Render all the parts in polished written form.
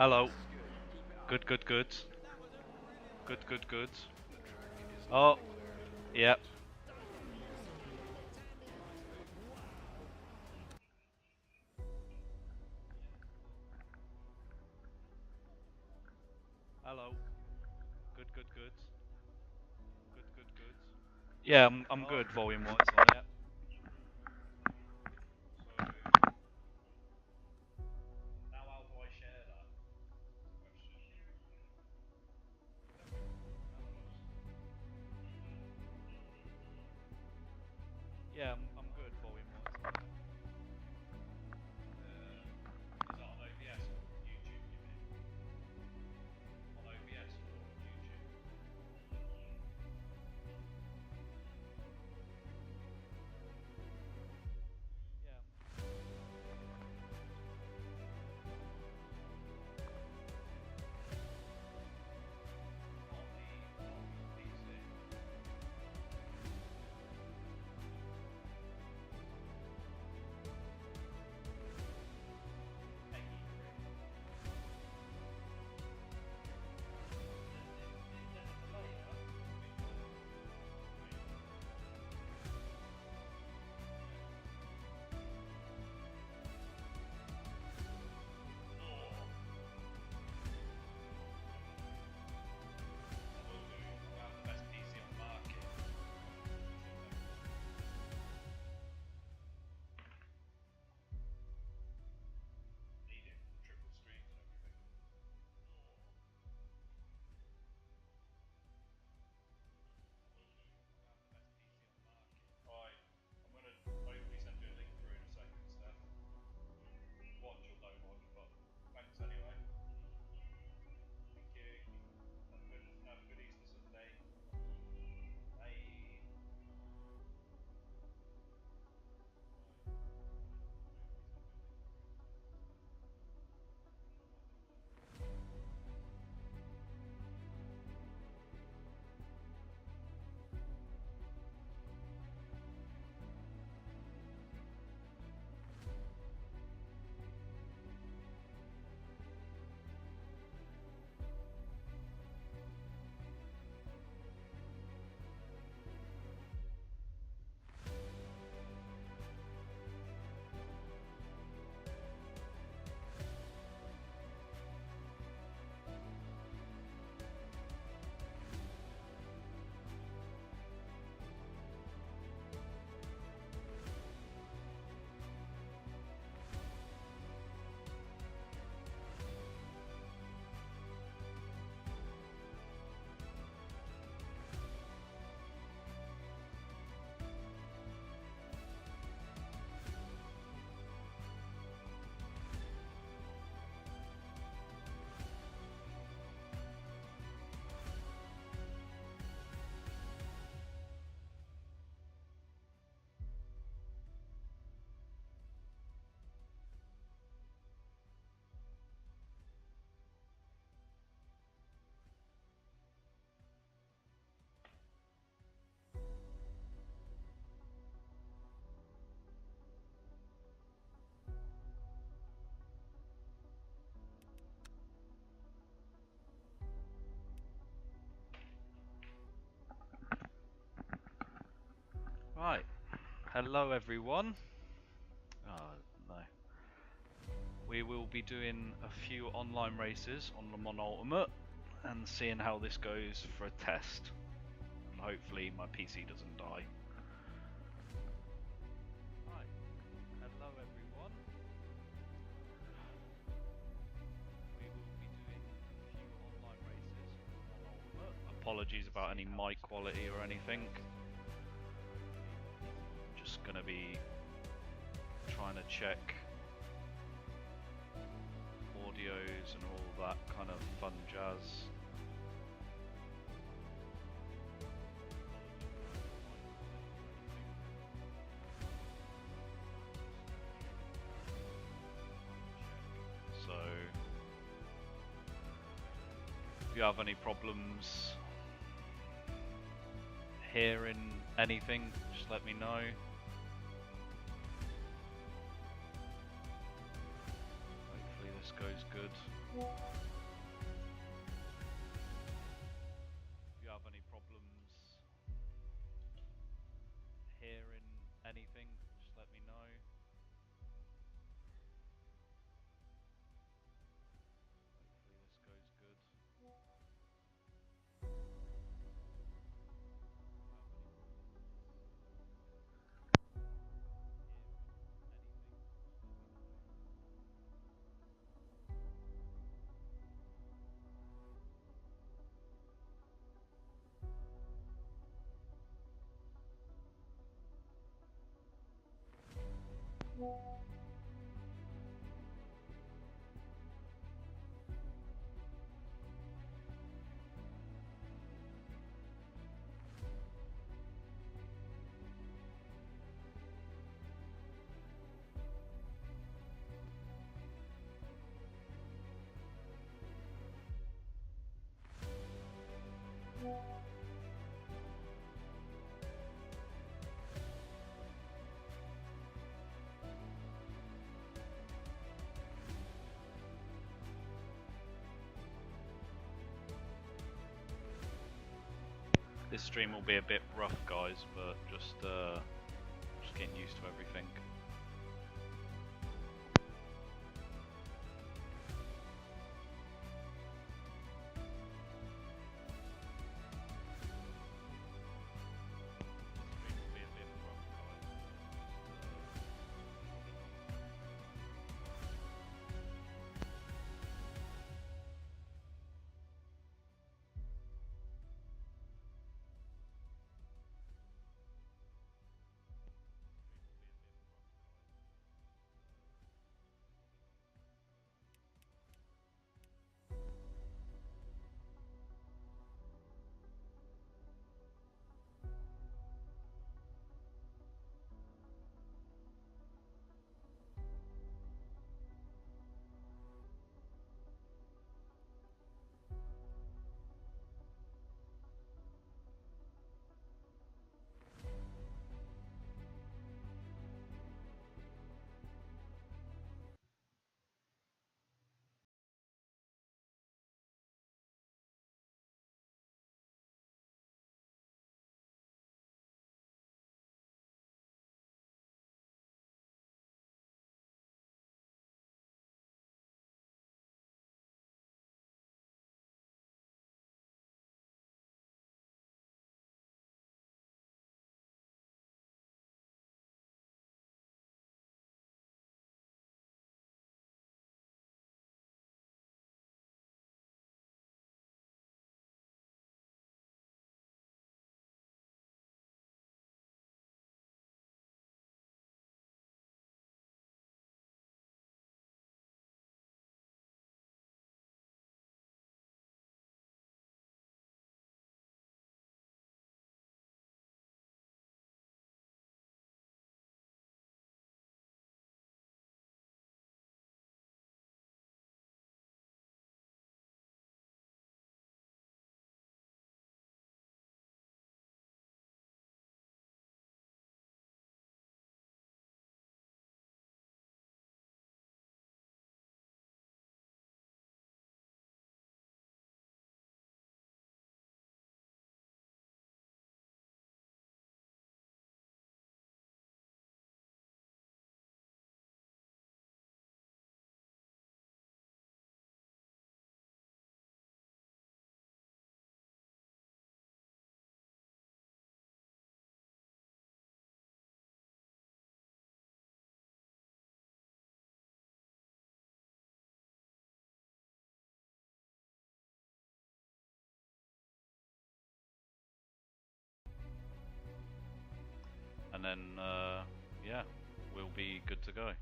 Hello. Good, good, good. Good, good, good. Oh, yep. Hello. Good, good, good. Good, good, good. Yeah, I'm good volume wise on it. So now how do I share that? Yeah, I'm good volume wise on it. Is that on OBS or YouTube you mean? On OBS or YouTube? Yeah. On the PC. Best PC on the market. Needing triple screens and everything. Alright, I'm gonna hopefully send you a link through in a second, Steph. Watch or don't watch, but thanks anyway. Thank you. Have a good Easter Sunday. Bye. Right. Hello everyone. Oh no. We will be doing a few online races on Le Mans Ultimate and seeing how this goes for a test. And hopefully my PC doesn't die. Right. Hello everyone. We will be doing a few online races on Le Mans Ultimate. Apologies about any mic quality or anything. Just gonna be trying to check audios and all that kind of fun jazz. So if you have any problems hearing anything, just let me know. Hopefully this goes good. If you have any problems hearing anything, just let me know. Hopefully this goes good. This stream will be a bit rough, guys, but just getting used to everything. And then, yeah, we'll be good to go.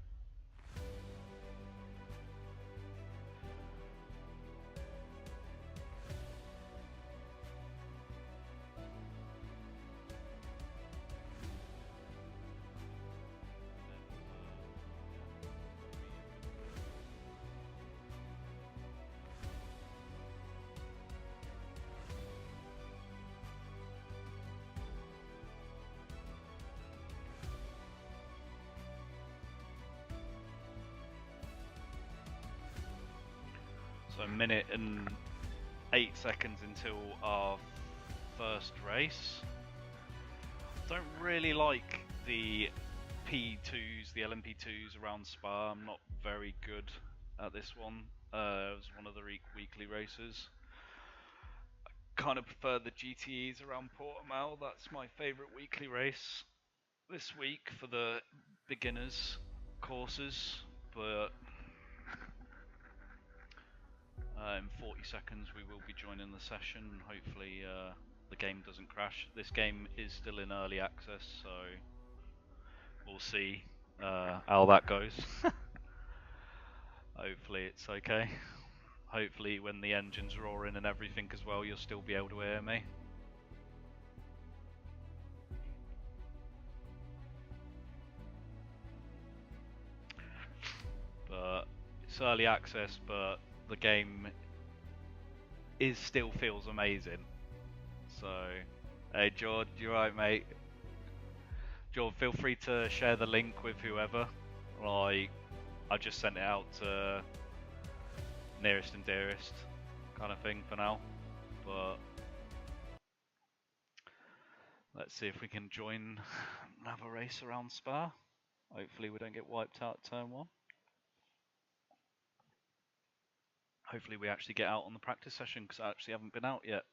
So 1 minute and 8 seconds until our first race. Don't really like the P2s, the LMP2s around Spa. I'm not very good at this one. It was one of the weekly races. I kind of prefer the GTEs around Portimao. That's my favourite weekly race this week for the beginners courses. But in 40 seconds we will be joining the session. Hopefully the game doesn't crash. This game is still in early access, so we'll see how that goes. Hopefully it's okay. Hopefully when the engine's roaring and everything as well, you'll still be able to hear me. But it's early access, but the game still feels amazing. So, hey George, you alright mate? George, feel free to share the link with whoever. Like, I just sent it out to nearest and dearest kind of thing for now. But let's see if we can join another race around Spa. Hopefully we don't get wiped out turn 1. Hopefully we actually get out on the practice session, because I actually haven't been out yet.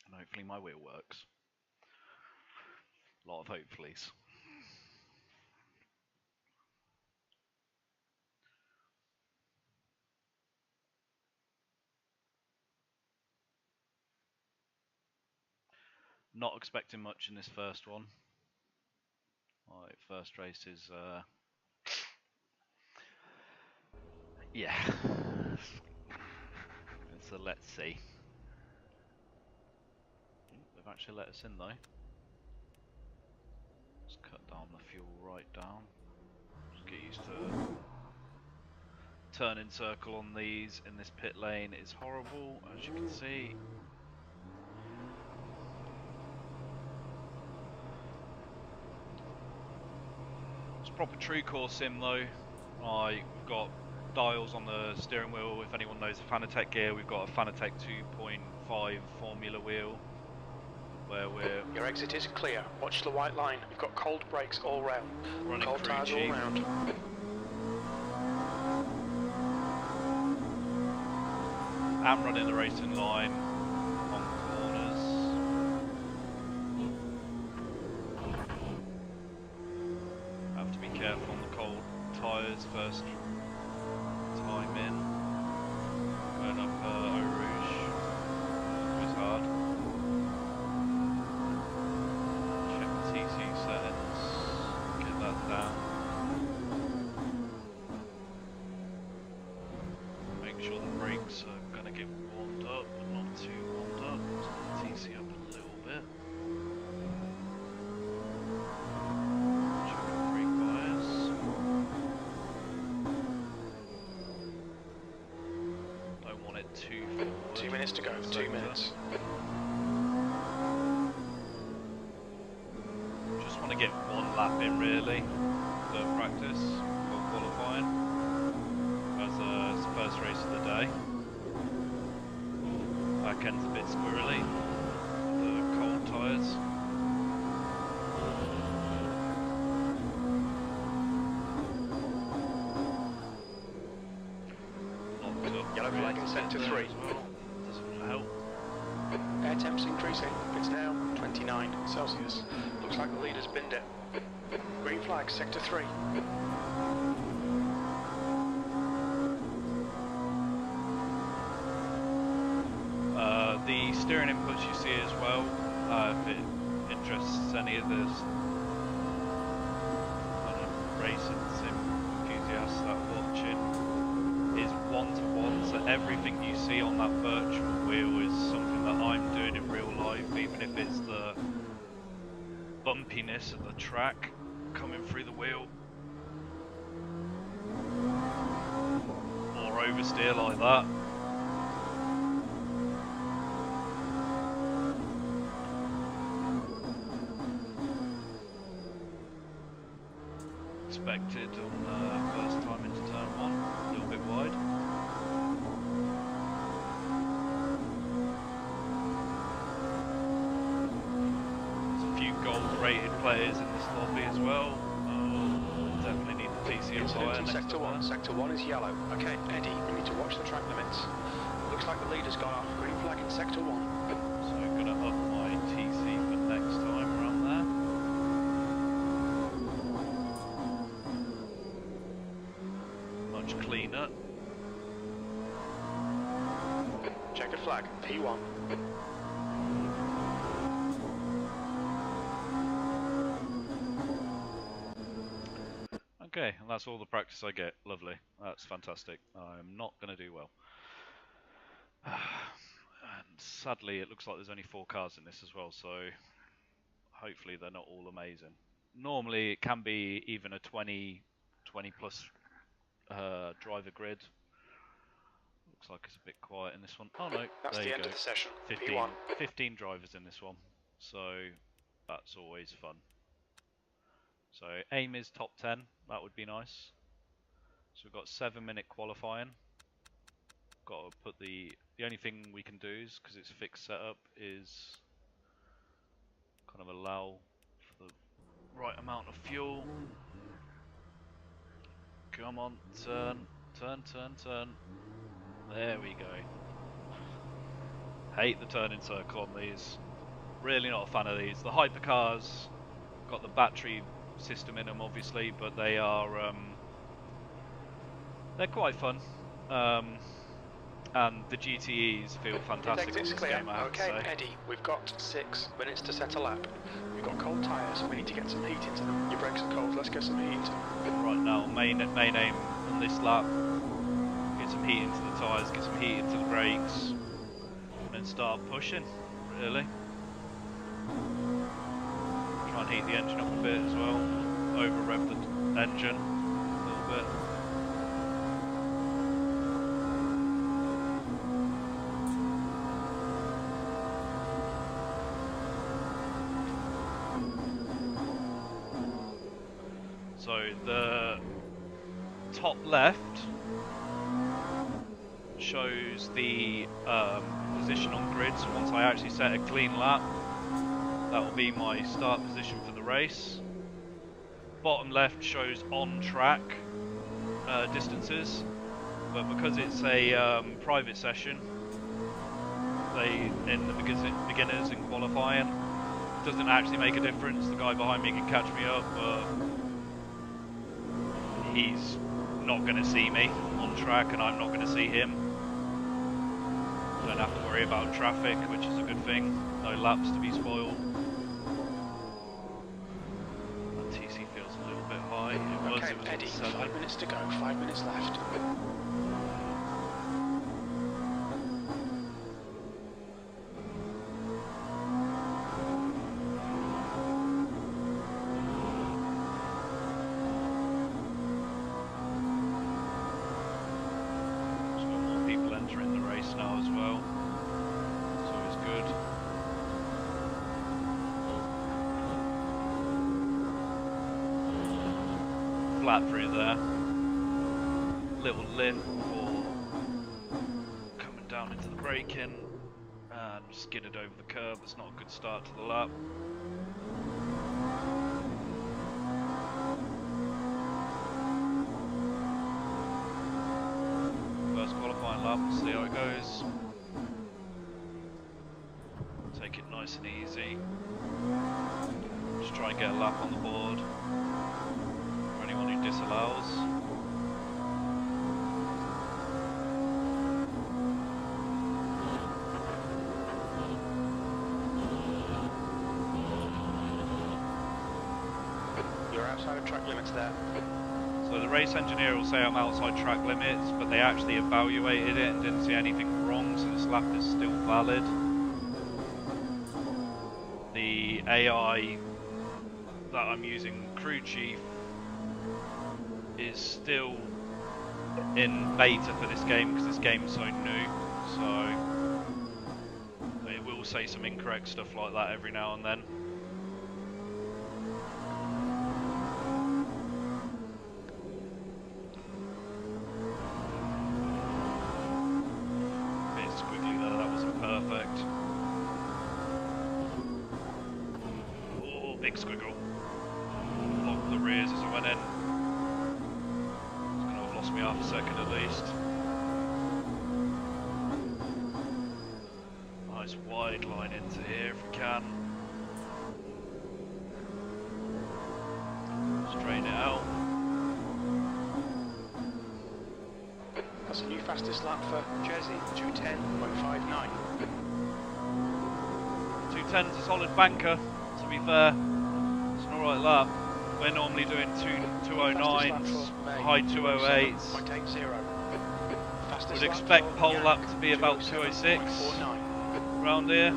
And hopefully my wheel works. A lot of hopefullys. Not expecting much in this first one. Alright, first race is yeah. So let's see. They've actually let us in though. Let's cut down the fuel right down. Just get used to turning circle on these in this pit lane is horrible, as you can see. It's proper true course sim though. We've got dials on the steering wheel. If anyone knows the Fanatec gear, we've got a Fanatec 2.5 formula wheel. Your exit is clear. Watch the white line. You've got cold brakes all round. Running cold tires all round. I'm running the racing line on corners. Have to be careful on the cold tyres first time in. Going up Eau Rouge. It was hard. Check the TC settings. Get that down. Make sure the brakes are going to get warmed up, but not too warmed up. Turn the TC up a little bit. Check the brake bias. Don't want it too forward. 2 minutes to go. 2 minutes. Just want to get one lap in really for practice for qualifying. As the first race of the day. Back end's a bit squirrely. The cold tyres. Yellow flag in sector 3. Well. Doesn't help. Air temps increasing. It's now 29 Celsius. Looks like the leader's binned it. Green flag, sector 3. The steering inputs you see as well, if it interests any of this kind of racing sim enthusiasts that are watching, is 1-to-1, so everything you see on that virtual wheel is something that I'm doing in real life, even if it's the bumpiness of the track coming through the wheel, or oversteer like that. Expected on first time into turn 1, a little bit wide. players in this lobby as well. Definitely need the TC and fire Incident in next Sector to 1. that. Sector 1 is yellow. Okay, Eddie, we need to watch the track limits. Looks like the leader's gone off. Green flag in Sector 1. So I'm going to up my TC for next time around there. Much cleaner. Checkered flag, P1. Okay, and that's all the practice I get. Lovely. That's fantastic. I'm not going to do well. And sadly, it looks like there's only 4 cars in this as well, so hopefully they're not all amazing. Normally, it can be even a 20 plus driver grid. Looks like it's a bit quiet in this one. Oh no, That's there the you end go. of the session. 15, P1. 15 drivers in this one, so that's always fun. So aim is top 10, that would be nice. So we've got 7-minute qualifying. Got to put the only thing we can do is, because it's fixed setup, is kind of allow for the right amount of fuel. Come on, turn. There we go. Hate the turning circle on these. Really not a fan of these. The hypercars got the battery system in them, obviously, but they are they're quite fun. And the GTEs feel fantastic on Exit's this clear. game, I have to Okay, say. Eddie, we've got 6 minutes to set a lap. We've got cold tyres, we need to get some heat into them. Your brakes are cold, let's get some heat into them. Right now, main aim on this lap, get some heat into the tyres, get some heat into the brakes, and then start pushing, really. Try and heat the engine up a bit as well, over rev the engine a little bit. So the top left shows the position on grid, so once I actually set a clean lap, that will be my start position for the race. Bottom left shows on track distances, but because it's a private session, in the beginners and qualifying, it doesn't actually make a difference. The guy behind me can catch me up, but he's not going to see me on track and I'm not going to see him. Don't have to worry about traffic, which is a good thing. No laps to be spoiled. That TC feels a little bit high. It was Eddie, 7. 5 minutes to go, 5 minutes left. Entering the race now as well, so it's good. Flat through there, little lift before coming down into the braking, and skidded over the curb. It's not a good start to the lap. Qualifying lap, we'll see how it goes. Take it nice and easy. Just try and get a lap on the board for anyone who disallows. You're outside of track limits there. So the race engineer will say I'm outside track limits, but they actually evaluated it and didn't see anything wrong, so this lap is still valid. The AI that I'm using, Crew Chief, is still in beta for this game because this game is so new, so it will say some incorrect stuff like that every now and then. Big squiggle. a second at least. Nice wide line into here if we can. Straighten it out. That's a new fastest lap for Jersey, 2:10.59. 210's a solid banker, to be fair. It's an alright lap. We're normally doing 209s, high 208s. Would expect pole lap to be about 206 around here.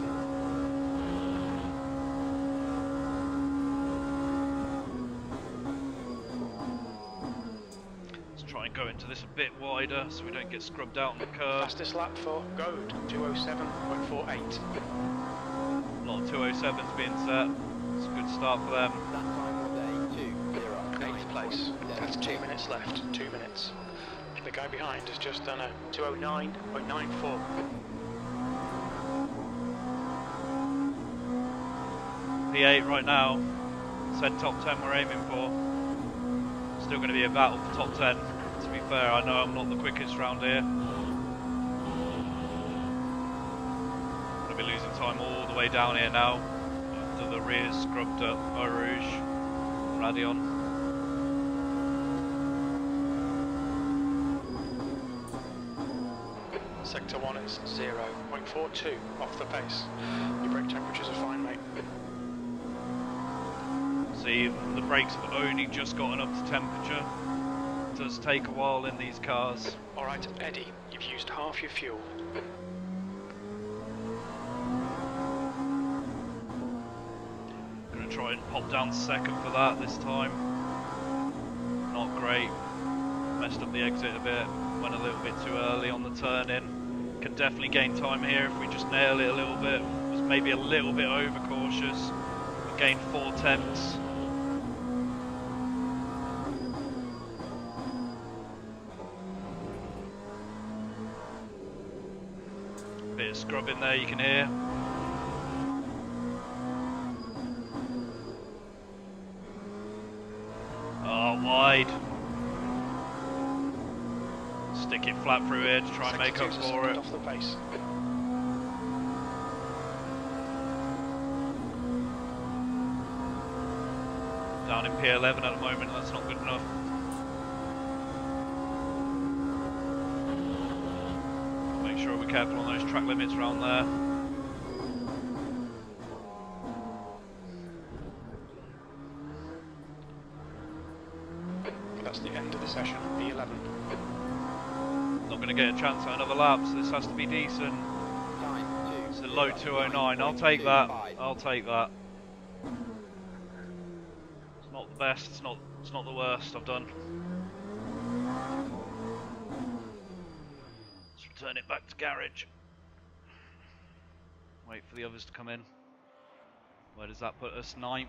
Let's try and go into this a bit wider so we don't get scrubbed out on the curve. Fastest lap for Goad, 207.48. A lot of 207s being set. It's a good start for them. 8th place. That's 2 minutes left. 2 minutes. The guy behind has just done a 209.94. P8 right now. Said top 10 we're aiming for. Still going to be a battle for top 10. To be fair, I know I'm not the quickest round here. Going to be losing time all the way down here now. After the rears scrubbed up Eau Rouge, Radion. Sector 1 is 0.42 off the pace. Your brake temperatures are fine, mate. See, the brakes have only just gotten up to temperature. It does take a while in these cars. Alright, Eddie, you've used half your fuel. Gonna try and pop down second for that this time. Not great. Messed up the exit a bit. Went a little bit too early on the turn in. Can definitely gain time here if we just nail it a little bit. Was maybe a little bit over cautious. We gained 4/10. Bit of scrubbing there you can hear. Oh, wide. Stick it flat through here to try and make up for it. Off the pace. Down in P11 at the moment, that's not good enough. Make sure we're careful on those track limits around there. That's the end of the session, P11. Not going to get a chance at another lap, so this has to be decent. It's a low 209. I'll take that. I'll take that. It's not the best. It's not the worst I've done. Let's return it back to garage. Wait for the others to come in. Where does that put us? 9th.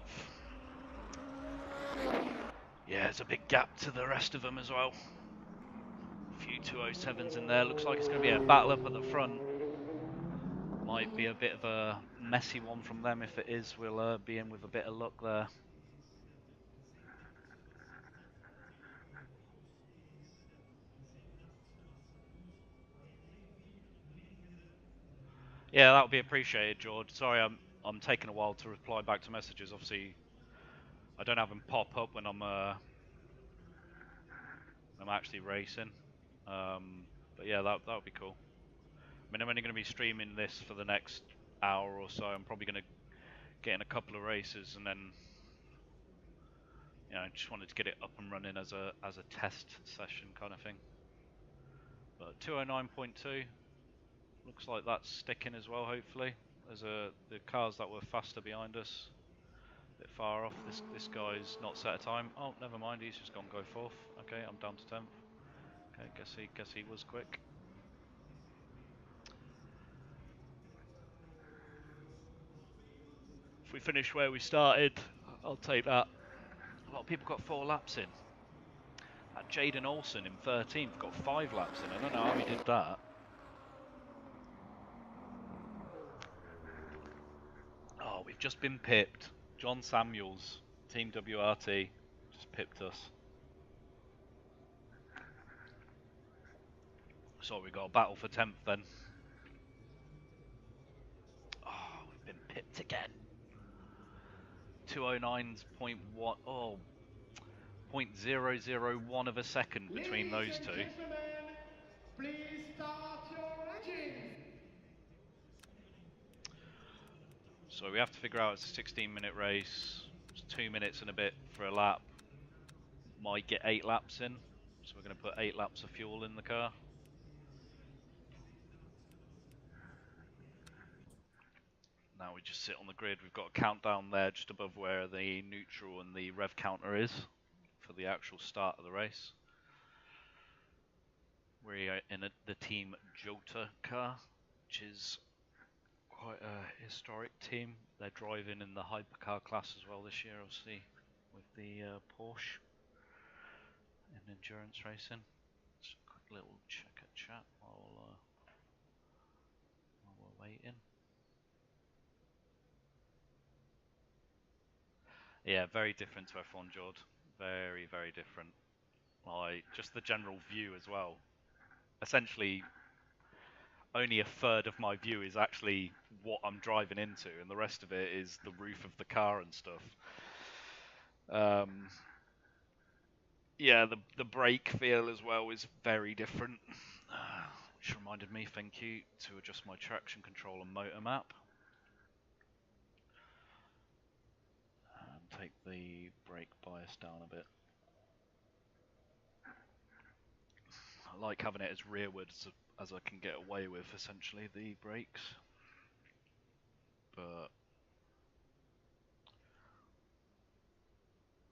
Yeah, there's a big gap to the rest of them as well. A few 207s in there. Looks like it's going to be a battle up at the front. Might be a bit of a messy one from them. If it is, we'll be in with a bit of luck there. Yeah, that would be appreciated, George. Sorry, I'm taking a while to reply back to messages. Obviously, I don't have them pop up when I'm actually racing. But yeah, that would be cool. I mean, I'm only going to be streaming this for the next hour or so. I'm probably going to get in a couple of races, and then, you know, just wanted to get it up and running as a test session kind of thing. But 209.2 looks like that's sticking as well. Hopefully, there's the cars that were faster behind us, a bit far off. This guy's not set a time. Oh, never mind. He's just gone go 4th. Okay, I'm down to 10th. Okay, guess he was quick. If we finish where we started, I'll take that. A lot of people got 4 laps in. That Jaden Olsen in 13th got 5 laps in. I don't know how he did that. Oh, we've just been pipped. John Samuels, Team WRT, just pipped us. So we got a battle for 10th then. Oh, we've been pipped again. 209's 0.1, oh, 0.001 of a second between those two. Please start your engines. So we have to figure out it's a 16-minute race. It's 2 minutes and a bit for a lap. Might get 8 laps in. So we're going to put 8 laps of fuel in the car. Now we just sit on the grid. We've got a countdown there just above where the neutral and the rev counter is for the actual start of the race. We're in the Team Jota car, which is quite a historic team. They're driving in the hypercar class as well this year, obviously, with the Porsche in endurance racing. Just a quick little check at chat while we're waiting. Yeah, very different to F1, Jord. Very, very different. Like, just the general view as well. Essentially, only a third of my view is actually what I'm driving into, and the rest of it is the roof of the car and stuff. Yeah, the brake feel as well is very different, which reminded me, thank you, to adjust my traction control and motor map. And take the brake bias down a bit. I like having it as rearward as I can get away with, essentially, the brakes. But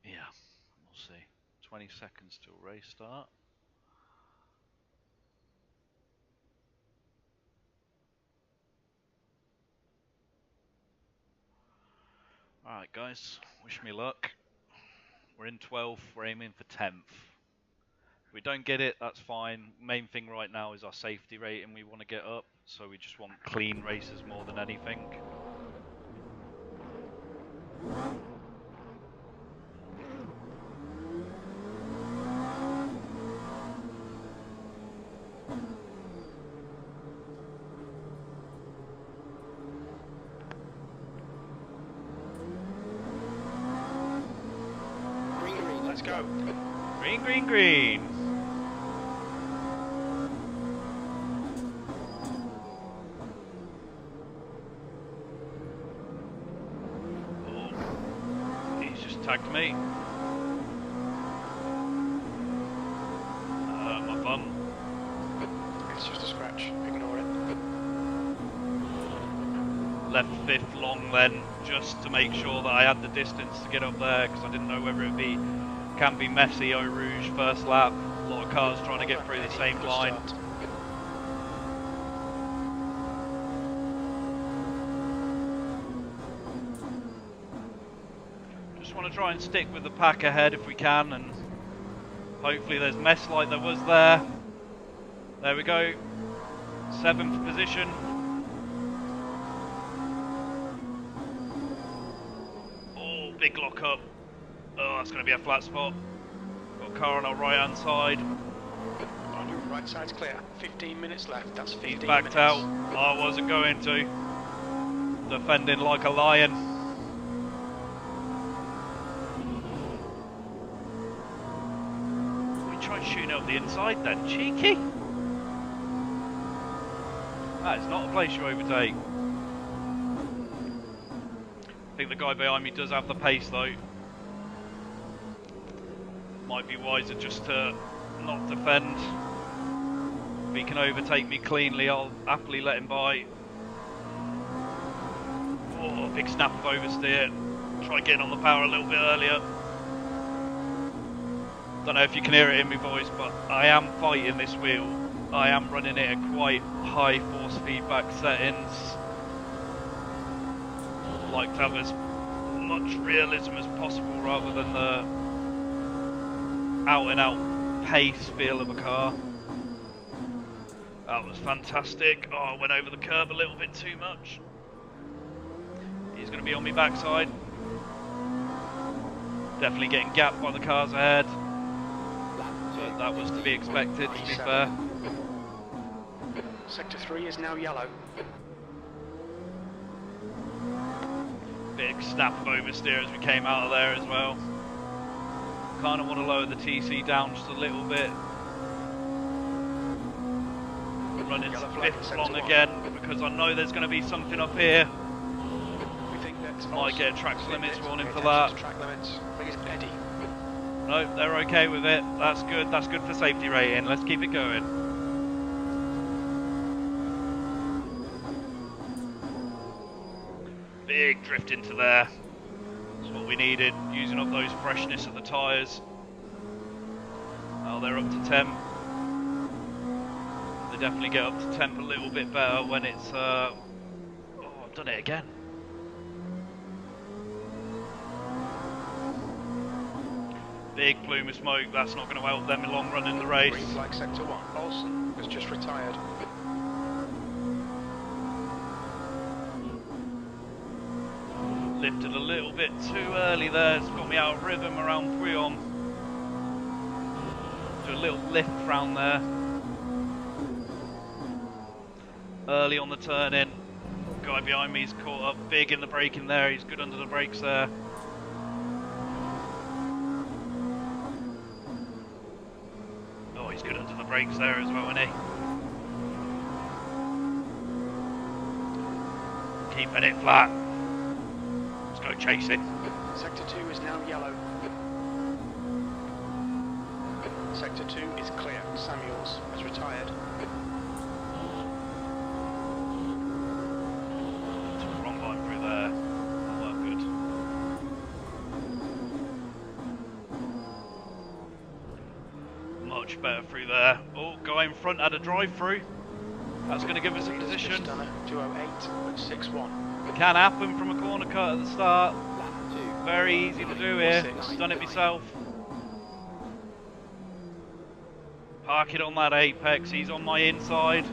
yeah, we'll see. 20 seconds till race start. Alright guys, wish me luck. We're in 12th, we're aiming for 10th. If we don't get it, that's fine. Main thing right now is our safety rating we want to get up, so we just want clean races more than anything. Green, let's go. Green, green, green! Oh, he's just tagged me. My bum. It's just a scratch, ignore it. Left fifth long then, just to make sure that I had the distance to get up there, because I didn't know whether it can be messy. Eau Rouge first lap, a lot of cars trying to get through the same line. Just want to try and stick with the pack ahead if we can, and hopefully there's mess like there was there. There we go, 7th position. Oh, big lock up. Oh, that's going to be a flat spot. Got a car on our right hand side. On your right side's clear. 15 minutes left. That's 15 He's backed minutes. out. I wasn't going to. Defending like a lion. We try shooting up the inside then, cheeky. That is not a place you overtake. I think the guy behind me does have the pace though. Might be wiser just to not defend. If he can overtake me cleanly, I'll happily let him by. Oh, big snap of oversteer. Try getting on the power a little bit earlier. Don't know if you can hear it in my voice, but I am fighting this wheel. I am running it at quite high force feedback settings. Like to have as much realism as possible rather than the out and out pace feel of a car. That was fantastic. Oh, I went over the curb a little bit too much. He's going to be on my backside. Definitely getting gapped by the cars ahead. So that was to be expected, to be fair. Sector 3 is now yellow. Big snap of oversteer as we came out of there as well. Kind of want to lower the TC down just a little bit. Running fifth long again because I know there's going to be something up here. We think that Might get track limits warning for that. Track limits. I think it's Eddie. No, they're okay with it. That's good. That's good for safety rating. Let's keep it going. Big drift into there. That's what we needed. Using up those freshness of the tyres. Oh, they're up to temp. They definitely get up to temp a little bit better when it's. Oh, I've done it again. Big plume of smoke. That's not going to help them in long run in the race. Green flag sector 1. Olsen has just retired. Lifted a little bit too early there. It's got me out of rhythm around Puyon. Do a little lift round there. Early on the turn in. Guy behind me's caught up big in the braking there. He's good under the brakes there. Oh, he's good under the brakes there as well, isn't he? Keeping it flat. Let's go chase it. Sector 2 is now yellow. Sector 2 is clear. Samuels has retired. Took the wrong line through there. Oh, well, good. Much better through there. Oh, guy in front had a drive through. That's going to give us a position. 208.61. Can happen from a corner cut at the start. Very easy to do here. Done it myself. Park it on that apex. He's on my inside.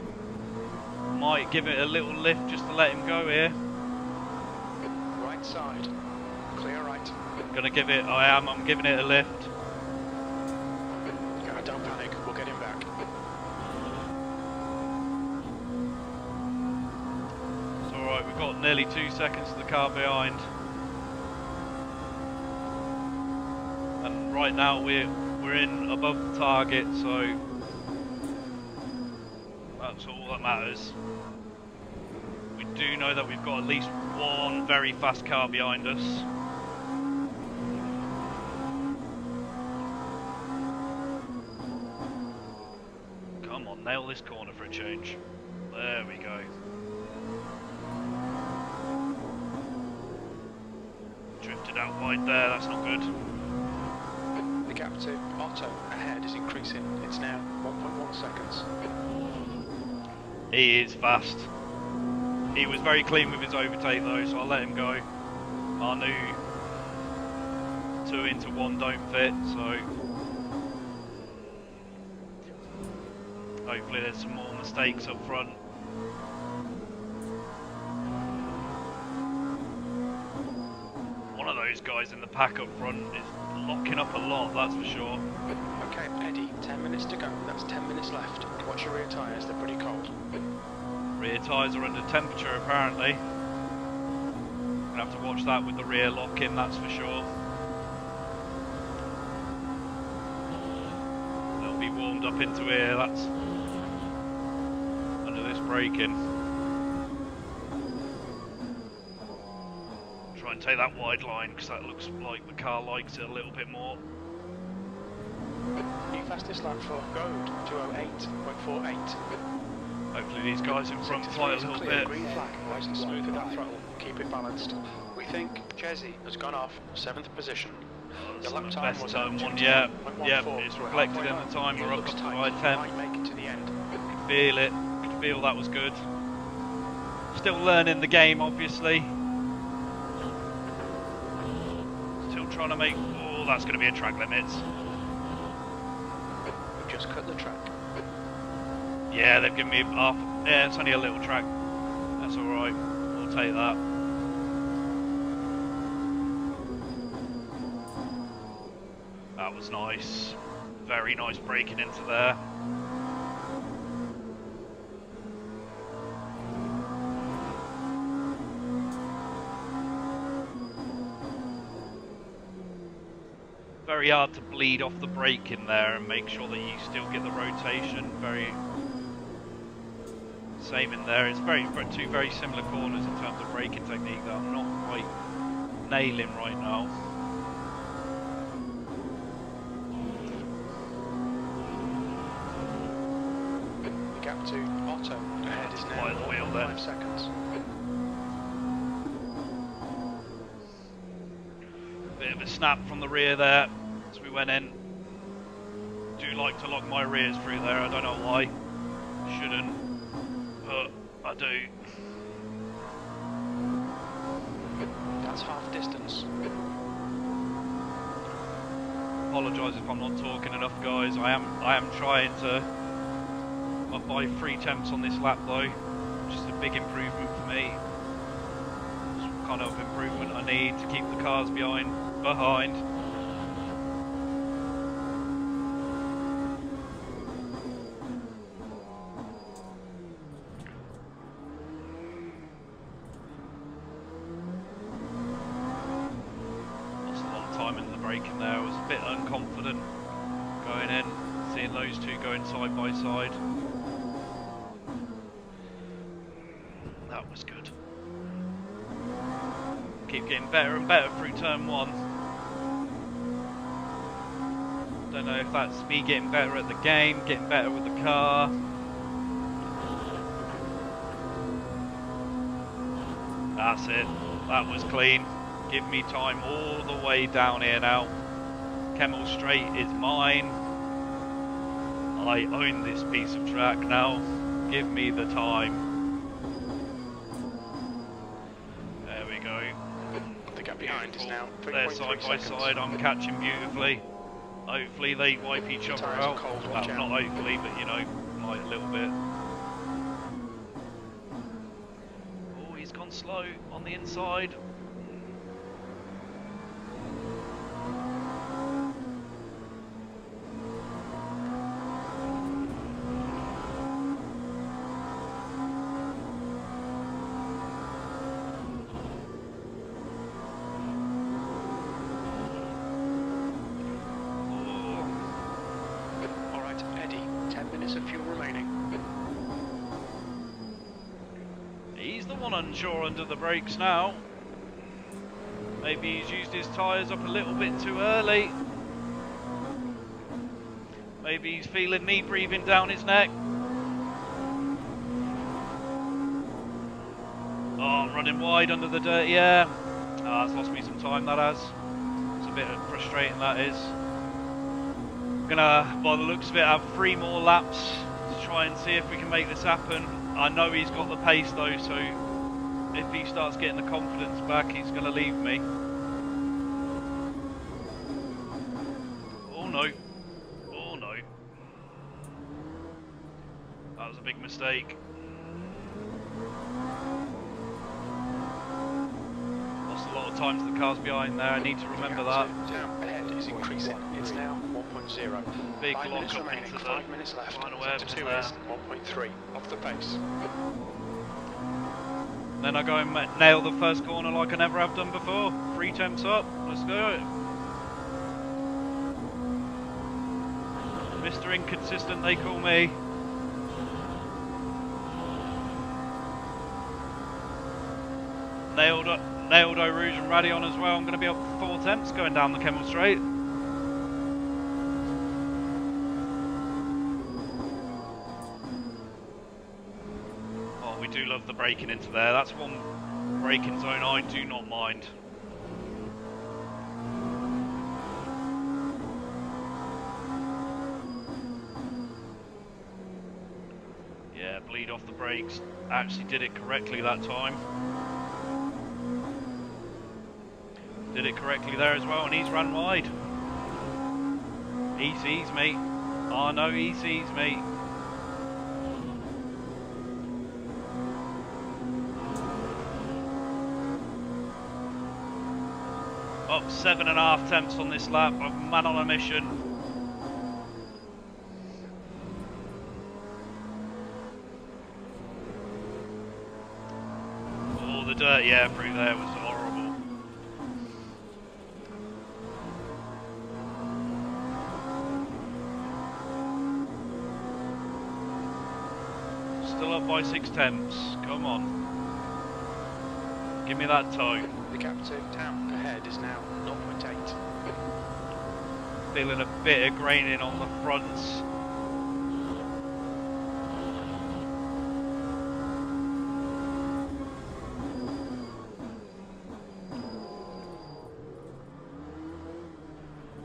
Might give it a little lift just to let him go here. Right side. Clear right. Gonna give it. I'm giving it a lift. Don't panic. We'll get him back. It's alright. We've got nearly 2 seconds to the car behind. And right now we're in above the target, so that's all that matters. We do know that we've got at least one very fast car behind us. Come on, nail this corner for a change. There we go. Drifted out wide there, that's not good. The gap to Otto ahead is increasing. It's now 1.1 seconds. He is fast. He was very clean with his overtake though, so I'll let him go. I knew 2 into 1 don't fit, so hopefully there's some more mistakes up front. One of those guys in the pack up front is locking up a lot, that's for sure. Okay, Eddie, 10 minutes to go. That's 10 minutes left. Watch your rear tyres, they're pretty cold. Rear tyres are under temperature apparently. Gonna have to watch that with the rear lock-in, that's for sure. They'll be warmed up into here, that's under this braking. Try and take that wide line because that looks like the car likes it a little bit more. New fastest lap for Goad, 208.48. Hopefully these guys in front fight a little clear. bit. Green flag, nice and smooth with that throttle. Keep it balanced. We think Jezzy has gone off 7th position. That's The lap the time best was turn at one yet. 2:10.14. Yep, it's reflected in the time. We're up to high temp. Might make it to the end. Could feel it. Could feel that was good. Still learning the game, obviously. Still trying to make. Oh, that's going to be a track limits. We've just cut the track. Yeah, they've given me half. Yeah, it's only a little track. That's all right. We'll take that. That was nice. Very nice braking into there. very hard to bleed off the brake in there and make sure that you still get the rotation. Same in there. It's two very similar corners in terms of braking technique that I'm not quite nailing right now. The gap to Otto ahead is now By the wheel there. 5 seconds. Bit of a snap from the rear there as we went in. Do like to lock my rears through there. I don't know why. Shouldn't, but I do. That's half distance. Apologise if I'm not talking enough, guys. I am trying to buy 3 temps on this lap though, which is a big improvement for me. It's the kind of improvement I need to keep the cars behind. Lost a lot of time in the braking there. I was a bit unconfident going in, seeing those two going side by side. That was good. Keep getting better and better through turn 1. Don't know if that's me getting better at the game, getting better with the car. That's it. That was clean. Give me time all the way down here now. Kemmel Straight is mine. I own this piece of track now. Give me the time. There we go. The gap behind is now 3.3 They're side by seconds. side. I'm catching beautifully. Hopefully they wipe each other Tyres are out. cold, Well, watch not out. hopefully, but you know, might a little bit. Oh, he's gone slow on the inside. Alright, Eddie, 10 minutes of fuel remaining. He's the one unsure under the brakes now. Maybe he's used his tyres up a little bit too early. Maybe he's feeling me breathing down his neck. Oh, I'm running wide under the dirt, yeah. Ah, it's lost me some time, that has. It's a bit frustrating, that is. Gonna, by the looks of it, have 3 more laps to try and see if we can make this happen. I know he's got the pace though, so if he starts getting the confidence back, he's gonna leave me. Oh no. Oh no. That was a big mistake. Lost a lot of time to the cars behind there, I need to remember that. Now ahead is increasing. It's now 1.0. Big 5 lock minutes up remaining, into the 5 minutes left. final Sector air 2 there. is 1.3. Off the pace. Then I go and nail the first corner like I never have done before. 3 temps up, let's go. Mr. Inconsistent, they call me. Nailed Eau Rouge and Radion as well. I'm going to be up 4 temps going down the Kemmel Straight. Oh, we do love the braking into there. That's one braking zone I do not mind. Yeah, bleed off the brakes. Actually did it correctly that time. Did it correctly there as well, and he's run wide. He sees me. Oh no, he sees me. Up 7.5 temps on this lap. I'm a man on a mission. Oh, the dirt, yeah, through there was horrible. by 6/10. Come on. Give me that toe. The captive town ahead is now 0.8. Feeling a bit of graining on the fronts.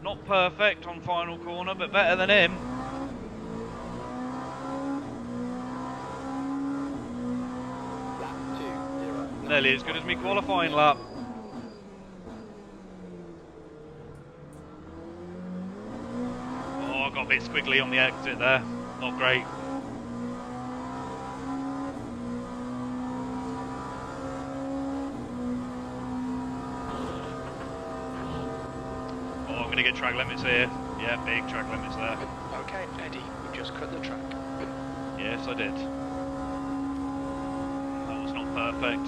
Not perfect on final corner, but better than him. Lap 2, 0. Nearly as good as me qualifying lap. Oh, I got a bit squiggly on the exit there. Not great. Oh, I'm going to get track limits here. Yeah, big track limits there. Okay, Eddie, we just cut the track. Yes, I did. That was not perfect.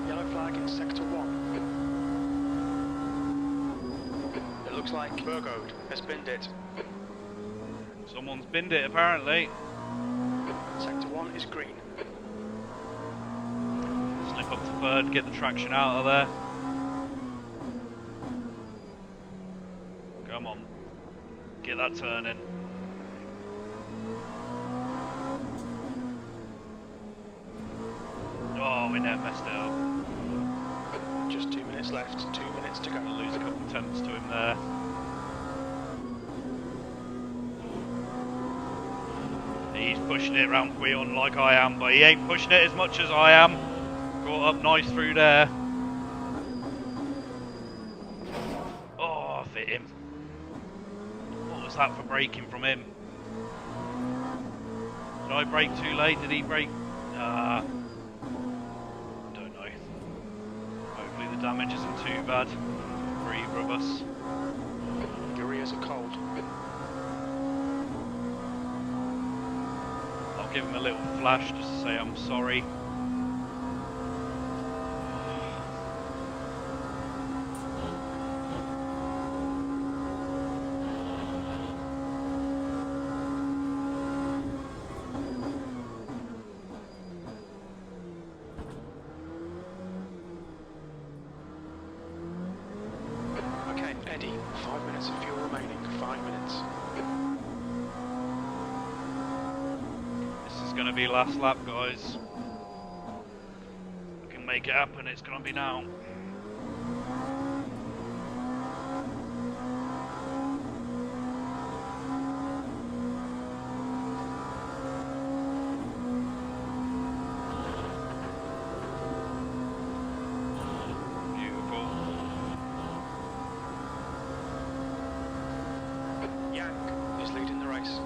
Yellow flag in sector 1. It looks like Burgoed has binned it. Someone's binned it, apparently. Sector 1 is green. Slip up to third, get the traction out of there. Come on. Get that turn in. Oh, we never messed it up. Just 2 minutes left, 2 minutes to go. I'll lose a couple of tenths to him there. He's pushing it round Quion like I am, but he ain't pushing it as much as I am. Got up nice through there. Oh, fit him. What was that for braking from him? Did I brake too late? Did he brake? Don't know. Hopefully the damage isn't too bad for either of us. Your ears are cold. I'll give him a little flash just to say I'm sorry. Okay, Eddie, 5 minutes of fuel remaining, 5 minutes. This is going to be last lap, guys. We can make it happen, it's going to be now. Beautiful. Yank is leading the race.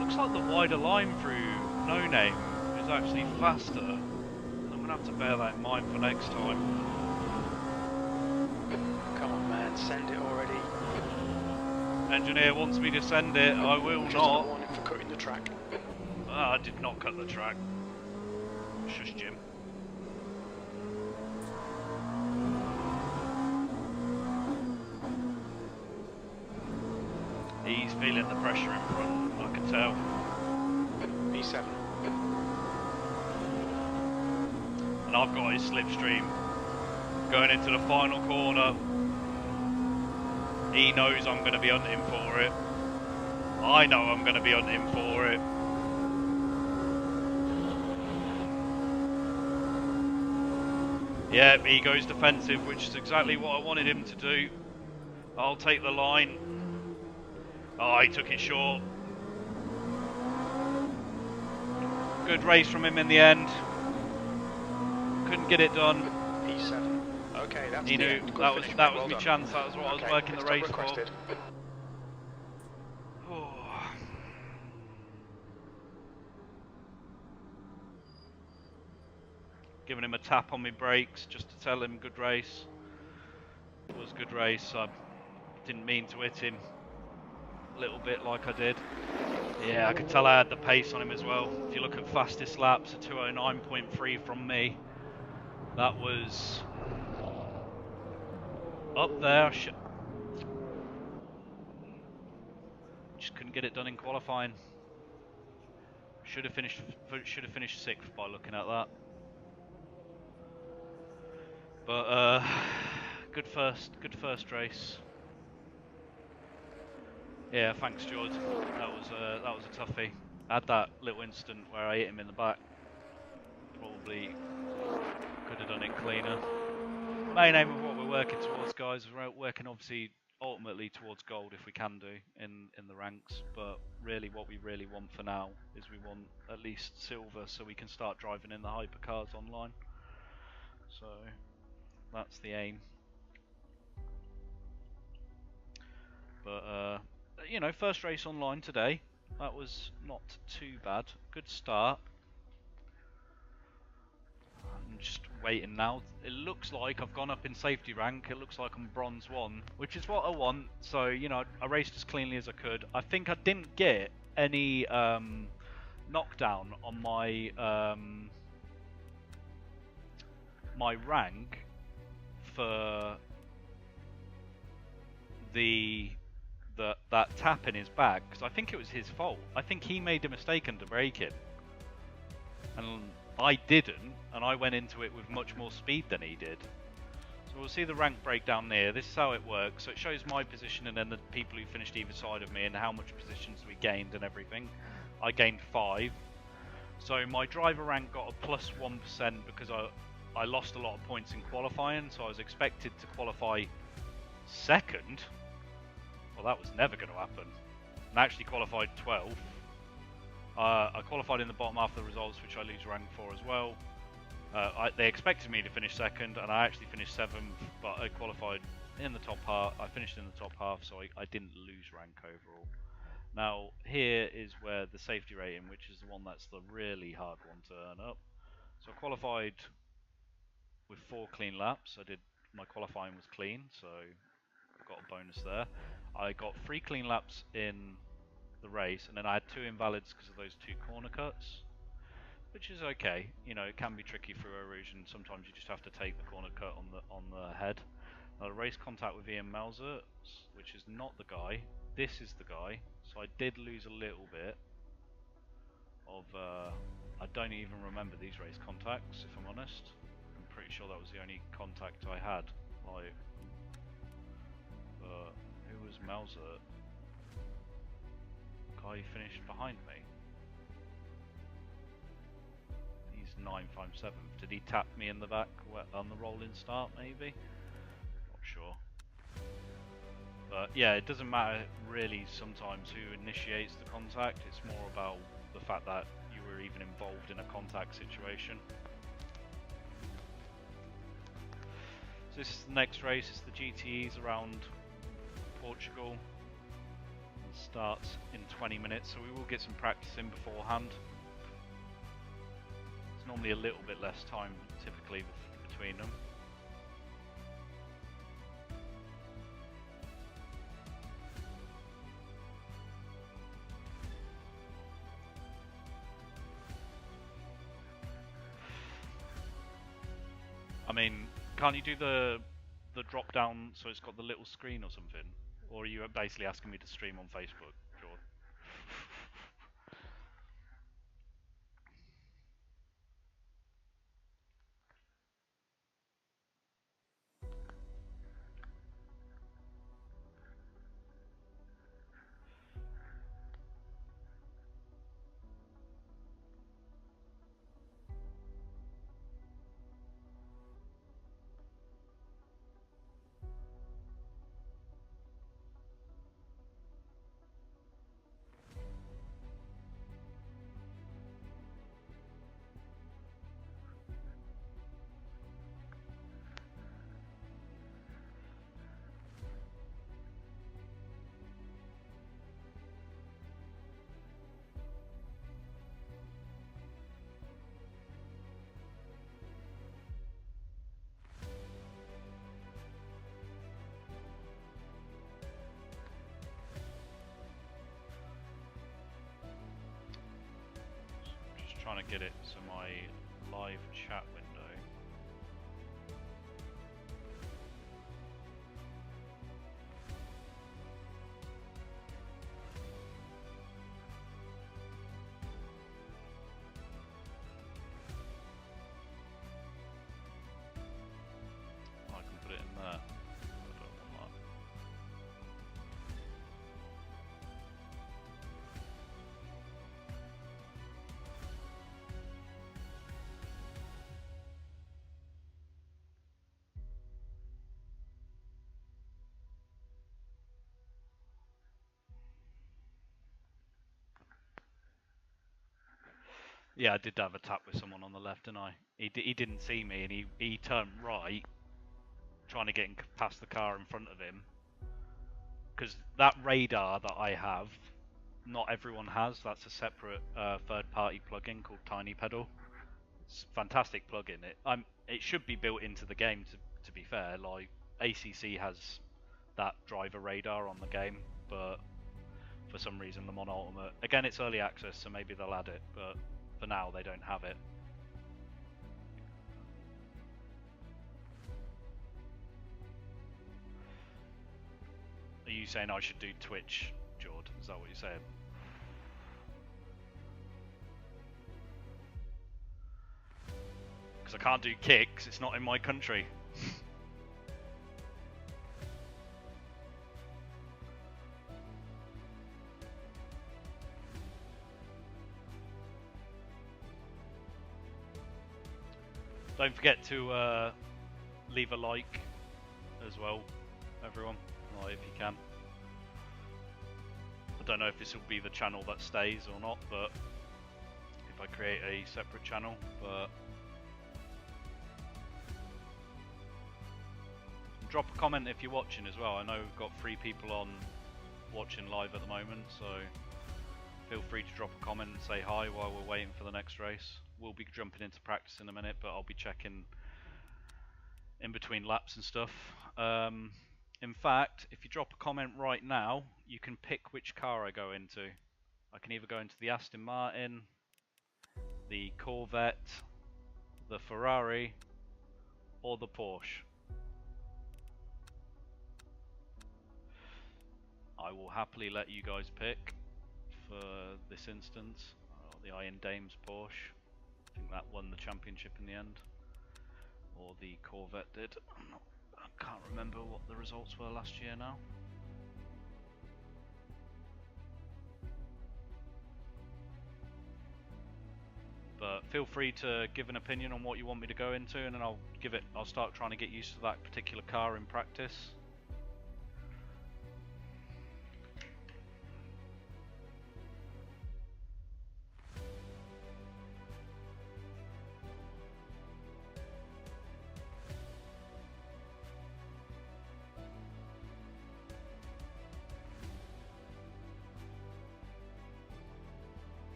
Looks like the wider line through No Name is actually faster. I'm going to have to bear that in mind for next time. Come on, man, send it already. Engineer wants me to send it, I will Just not. a warning for cutting the track. I did not cut the track. Shush, Jim. He's feeling the pressure in front, I can tell. B7. And I've got his slipstream going into the final corner. He knows I'm going to be hunting for it. I know I'm going to be hunting for it. Yeah, he goes defensive, which is exactly what I wanted him to do. I'll take the line. Oh, he took it short. Good race from him in the end. Couldn't get it done. E7. Okay, that's He the knew end. Good that was finish, that mate. was Well my done. chance. That was what I was Okay, working the pit stop race for. requested. Oh. giving him a tap on my brakes just to tell him good race. It was a good race. I didn't mean to hit him a little bit like I did. Yeah, I could tell I had the pace on him as well. If you look at fastest laps, a 209.3 from me. That was up there. Just couldn't get it done in qualifying. Should have finished sixth by looking at that. But good first race. Yeah, thanks, George. That was a toughie. I had that little instant where I hit him in the back. Probably could have done it cleaner. Main aim of what we're working towards, guys. We're working obviously ultimately towards gold if we can do in the ranks. But really, what we really want for now is we want at least silver so we can start driving in the hypercars online. So that's the aim. But you know, first race online today. That was not too bad. Good start. I'm just waiting now. It looks like I've gone up in safety rank. It looks like I'm bronze 1, which is what I want. So, you know, I raced as cleanly as I could. I think I didn't get any knockdown on my my rank for that tap in his back, because I think it was his fault. I think he made a mistake under braking, and I didn't, and I went into it with much more speed than he did. So we'll see the rank breakdown there. This is how it works. So it shows my position and then the people who finished either side of me and how much positions we gained and everything. I gained 5. So my driver rank got a plus 1% because I lost a lot of points in qualifying, so I was expected to qualify second. Well, that was never going to happen. And I actually qualified 12th. I qualified in the bottom half of the results, which I lose rank for as well. They expected me to finish second, and I actually finished 7th, but I qualified in the top half. I finished in the top half, so I didn't lose rank overall. Now, here is where the safety rating, which is the one that's the really hard one to earn up. So I qualified with 4 clean laps. My qualifying was clean, so got a bonus there. I got 3 clean laps in the race, and then I had 2 invalids because of those 2 corner cuts, which is okay. You know, it can be tricky through erosion. Sometimes you just have to take the corner cut on the head. Now, the race contact with Ian Melzer, which is not the guy. This is the guy. So I did lose a little bit of. I don't even remember these race contacts, if I'm honest. I'm pretty sure that was the only contact I had. Like. Who was Melzer? Guy finished behind me. He's 957th. Did he tap me in the back on the rolling start, maybe? Not sure. But yeah, it doesn't matter really sometimes who initiates the contact. It's more about the fact that you were even involved in a contact situation. So this is the next race. It's the GTEs around Portugal. It starts in 20 minutes, so we will get some practice in beforehand. It's normally a little bit less time typically between them. I mean, can't you do the drop down so it's got the little screen or something? Or are you basically asking me to stream on Facebook, George? trying to get it to my live chat window. I can put it in there. I don't want that. Yeah, I did have a tap with someone on the left, didn't I? He didn't see me, and he turned right, trying to get past the car in front of him. Because that radar that I have, not everyone has. That's a separate third-party plugin called Tiny Pedal. It's a fantastic plugin. It should be built into the game. To be fair, like ACC has that driver radar on the game, but for some reason, Le Mans Ultimate, again, it's early access, so maybe they'll add it, but for now, they don't have it. Are you saying I should do Twitch, Jord? Is that what you're saying? Because I can't do kicks, it's not in my country. Don't forget to leave a like as well, everyone, if you can. I don't know if this will be the channel that stays or not, but if I create a separate channel, but drop a comment if you're watching as well. I know we've got 3 people on watching live at the moment, so feel free to drop a comment and say hi while we're waiting for the next race. We'll be jumping into practice in a minute, but I'll be checking in between laps and stuff. In fact, if you drop a comment right now, you can pick which car I go into. I can either go into the Aston Martin, the Corvette, the Ferrari, or the Porsche. I will happily let you guys pick for this instance. The Iron Dames Porsche. I think that won the championship in the end. Or the Corvette did. I can't remember what the results were last year now. But feel free to give an opinion on what you want me to go into, and then I'll start trying to get used to that particular car in practice.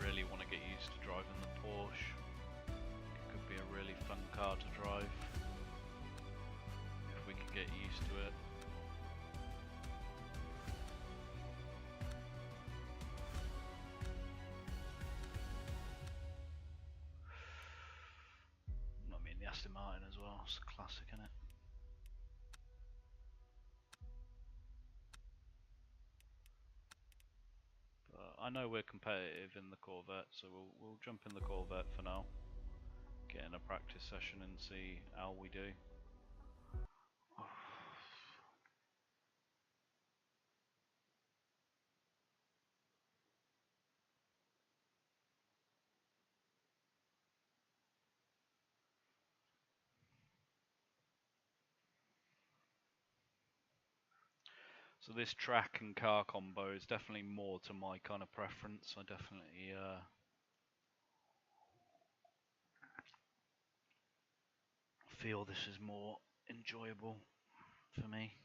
Really want to get used to driving the Porsche. It could be a really fun car to drive if we could get used to it. I mean, the Aston Martin as well, it's a classic, isn't it? I know we're competitive in the Corvette, so we'll jump in the Corvette for now. Get in a practice session and see how we do. So this track and car combo is definitely more to my kind of preference. I definitely feel this is more enjoyable for me.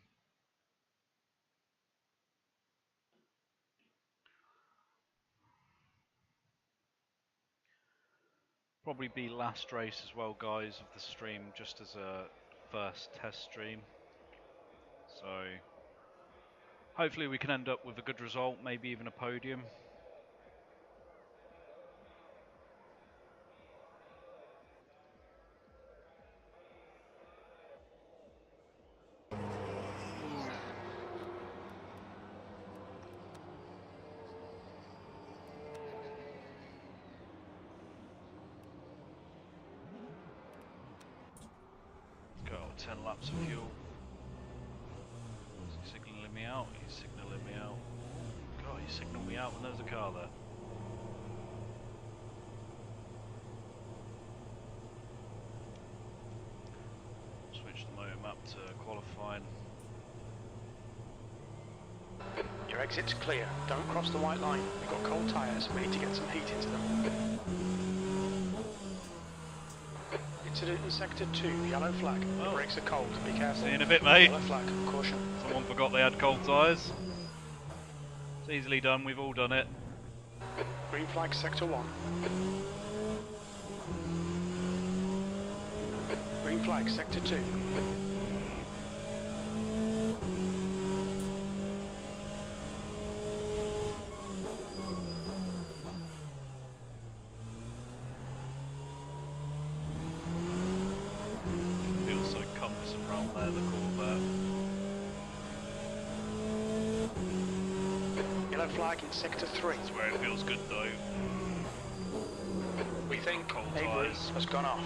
Probably be last race as well, guys, of the stream, just as a first test stream. So hopefully we can end up with a good result, maybe even a podium. Got 10 laps of fuel. Is he signalling me out? He's signalling me out. God, he signaled me out when there was a car there. Switch the motor map to qualifying. Your exit's clear. Don't cross the white line. We've got cold tyres. We need to get some heat into them. Incident in sector 2, yellow flag. The brakes are cold. Be careful. See you in a bit, mate. Yellow flag. Caution. Someone forgot they had cold tyres. It's easily done. We've all done it. Green flag sector 1. Green flag sector 2. Feels so cumbersome round there, the Corvette. Yellow flag in sector 3. That's where it feels good though. We think Cold Avery tyres. has gone off.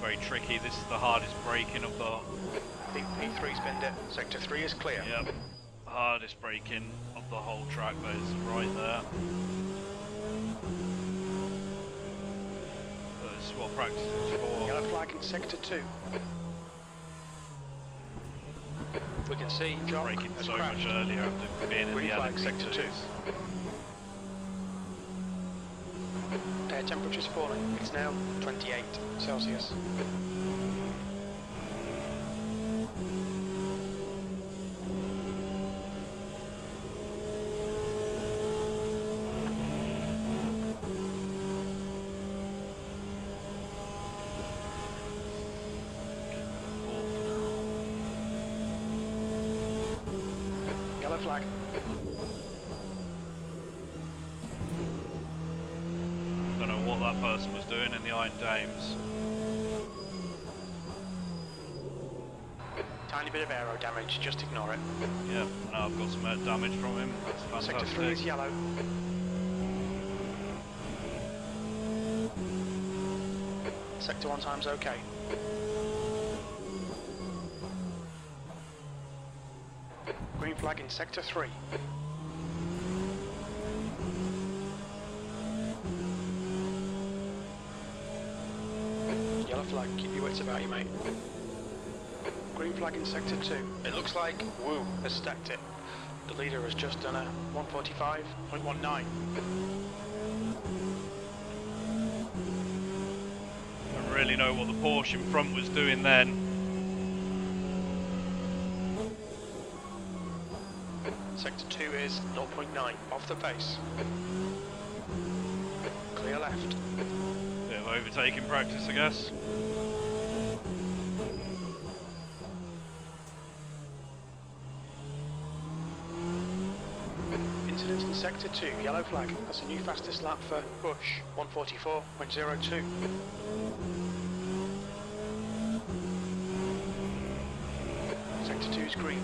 Very tricky. This is the hardest braking of the. P3's binned it. Sector 3 is clear. Yep. Hardest braking of the whole track. That is right there. This is what practice is for. Yellow flag in sector 2. We can see Jock Braking has so crashed. much earlier after being in Green the flag sector 2. Air temperature's falling. It's now 28 Celsius. Yellow flag. Don't know what that person was doing in the Iron Dames. Tiny bit of aero damage, just ignore it. Yeah, now I've got some damage from him. That's Sector 3 is fantastic. yellow. Sector 1 time's okay. Green flag in sector 3. Yellow flag, keep your wits about you, mate. Green flag in sector 2. It looks like Wu has stacked it. The leader has just done a 145.19. I don't really know what the Porsche in front was doing then. Sector 2 is 0.9, off the pace. Clear left. Bit of overtaking practice, I guess. Incidents in sector 2, yellow flag. That's a new fastest lap for Bush, 144.02. Sector 2 is green.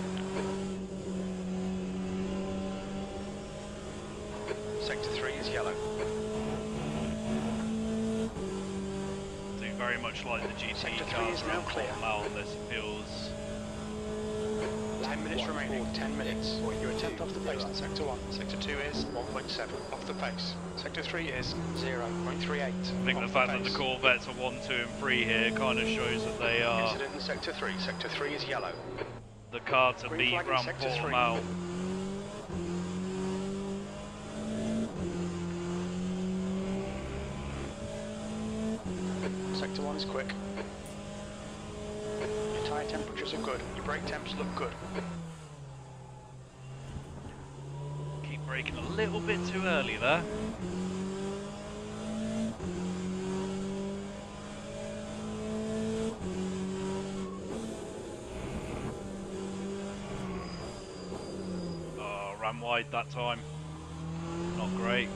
Sector 3 is yellow. Do very much like the GT Sector 3 cars is now around clear. Portimao. This feels 10 minutes remaining, 10 minutes. You're a tenth off the pace in sector 1. Sector 2 is 1.7 off the pace. Sector 3 is 0.38. I think the fact that the Corvettes are 1, 2 and 3 here kind of shows that they are Incident in sector 3. Sector 3 is yellow. the car to Green beat flag in around sector 3. Portimao. Sector 1 is quick. Your tyre temperatures are good. Your brake temps look good. Braking a little bit too early there. Oh, ran wide that time. Not great.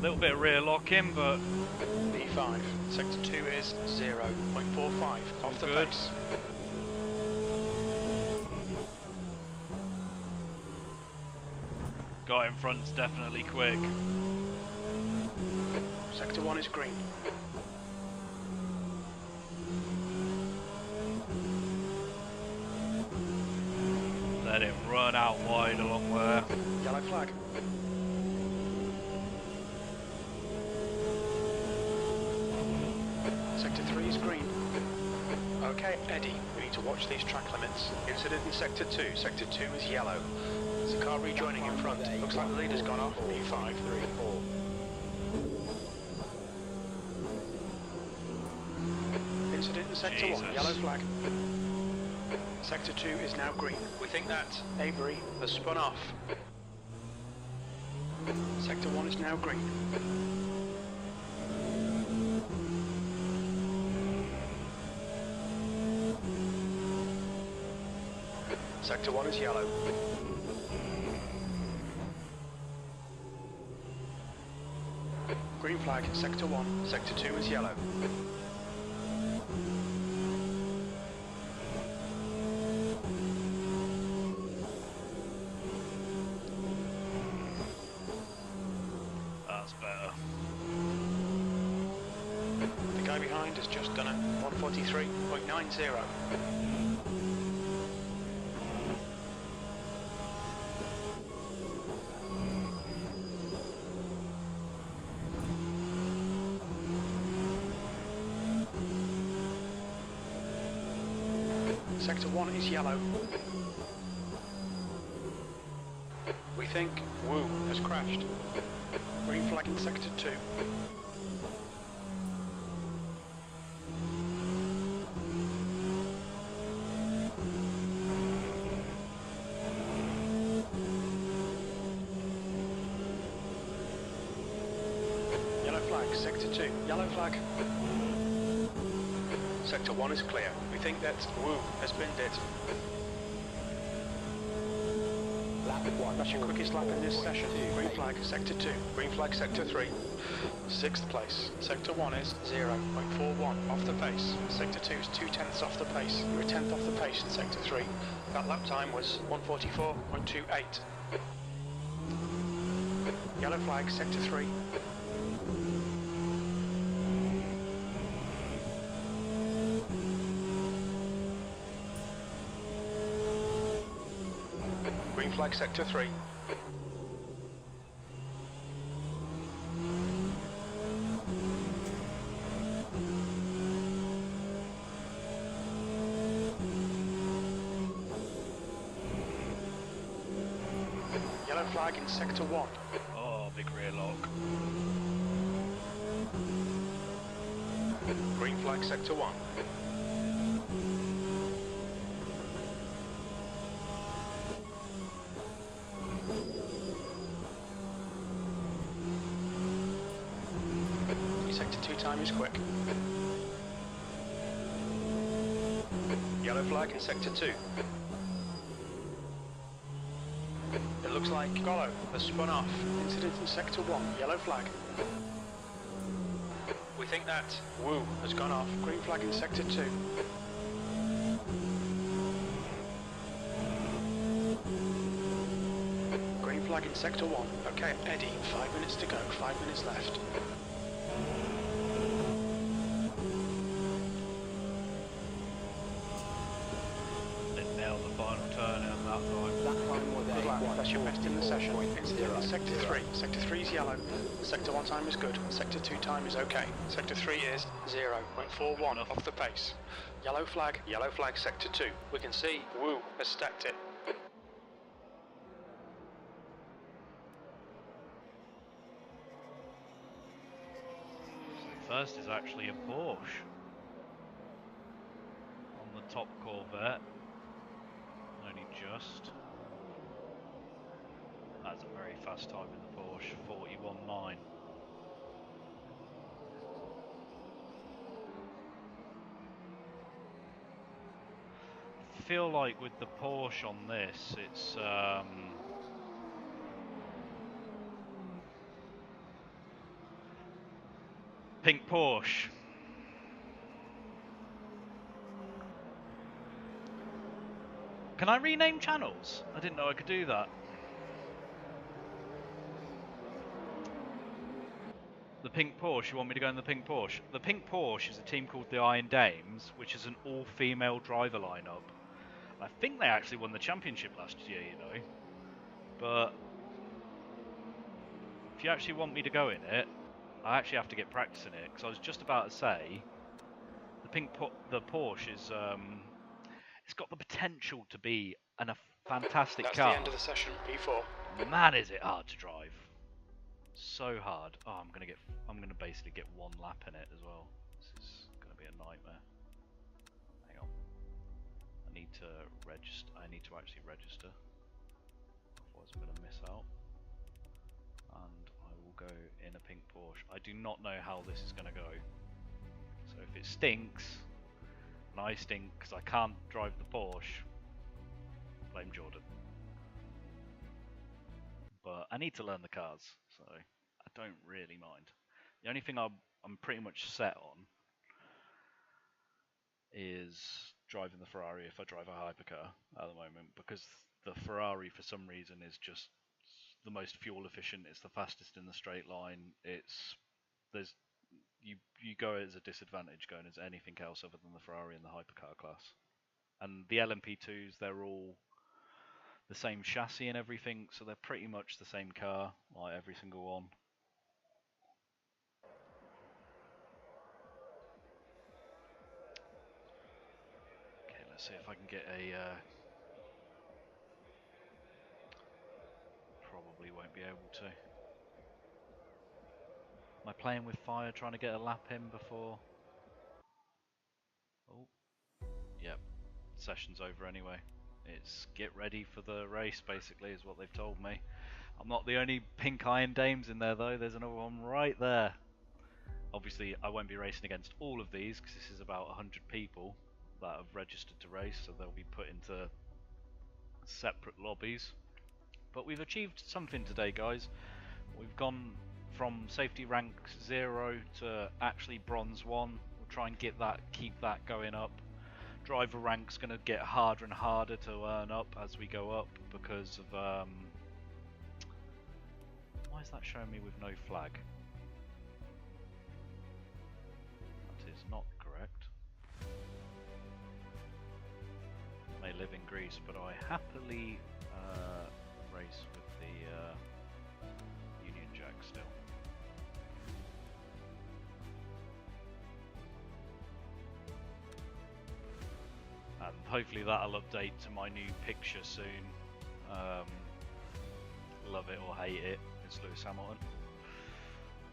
Little bit of rear locking, but P5, sector 2 is 0.45 off the good. pace. Guy in front's definitely quick. Sector 1 is green. Let him run out wide along there. Yellow flag. Sector 3 is green. Okay, Eddie, we need to watch these track limits. Incident in Sector 2. Sector 2 is yellow. There's a car rejoining in front. Looks like the leader's gone off. P5. 3, 4. Incident in Sector 1. Jesus. Yellow flag. Sector 2 is now green. We think that Avery has spun off. Sector 1 is now green. Sector 1 is yellow. Green flag, Sector 1. Sector 2 is yellow. That's better. The guy behind has just done a 143.90. Sector 1 is yellow. We think Wu has crashed. Green flag in Sector 2. Yellow flag, Sector 2. Yellow flag. Sector 1 is clear. We think that Wu has binned it. Lap 1. That's your quickest lap in this session. 2, Green 8. flag, Sector 2. Green flag, Sector 3. 6th place. Sector 1 is 0.41 off the pace. Sector 2 is 2/10 off the pace. You're a tenth off the pace in Sector 3. That lap time was 144.28. Yellow flag, Sector 3. Green flag, Sector 3. Yellow flag in Sector 1. Oh, big rear lock. Green flag, Sector 1. Sector 2 time is quick. Yellow flag in Sector 2. It looks like Gollo has spun off. Incident in Sector 1. Yellow flag. We think that Wu has gone off. Green flag in Sector 2. Green flag in Sector 1. Okay, Eddie, 5 minutes to go. 5 minutes left. They nailed the final turn in that time. Lap time was Good lap. That's your best in the session. 144.0. Incident in Sector 3. Sector 3 is yellow. Sector 1 time is good. Sector 2 time is okay. Sector 3 is 0.41 off the pace. Yellow flag, Sector 2. We can see Wu has stacked it. First is actually a Porsche on the top Corvette. Only just. That's a very fast time in the Porsche, 41.9. I feel like with the Porsche on this, it's pink Porsche. Can I rename channels? I didn't know I could do that. The pink Porsche, you want me to go in the pink Porsche? The pink Porsche is a team called the Iron Dames, which is an all-female driver lineup. I think they actually won the championship last year, you know. But if you actually want me to go in it, I actually have to get practice in it, because I was just about to say, the Porsche is, it's got the potential to be a fantastic That's car. the end of the session, P4. Man, is it hard to drive. So hard. Oh, I'm gonna basically get one lap in it as well. This is gonna be a nightmare. Hang on. I need to actually register. Otherwise I'm gonna miss out. And I will go in a pink Porsche. I do not know how this is gonna go. So if it stinks, and I stink because I can't drive the Porsche, blame Jordan. But I need to learn the cars, so I don't really mind. The only thing I'm pretty much set on is driving the Ferrari if I drive a hypercar at the moment, because the Ferrari for some reason is just the most fuel efficient, it's the fastest in the straight line, you go as a disadvantage going as anything else other than the Ferrari in the hypercar class. And the LMP2s, they're all the same chassis and everything, so they're pretty much the same car, like every single one. Okay, let's see if I can get a... probably won't be able to. Am I playing with fire, trying to get a lap in before... Oh, yep, session's over anyway. It's get ready for the race, basically, is what they've told me. I'm not the only pink Iron Dames in there, though. There's another one right there. Obviously, I won't be racing against all of these, because this is about 100 people that have registered to race, so they'll be put into separate lobbies. But we've achieved something today, guys. We've gone from safety rank 0 to actually bronze 1. We'll try and keep that going up. Driver rank's going to get harder and harder to earn up as we go up because of why is that showing me with no flag? That is not correct. I may live in Greece, but I happily race with the Union Jack still. And hopefully that'll update to my new picture soon. Love it or hate it, it's Lewis Hamilton.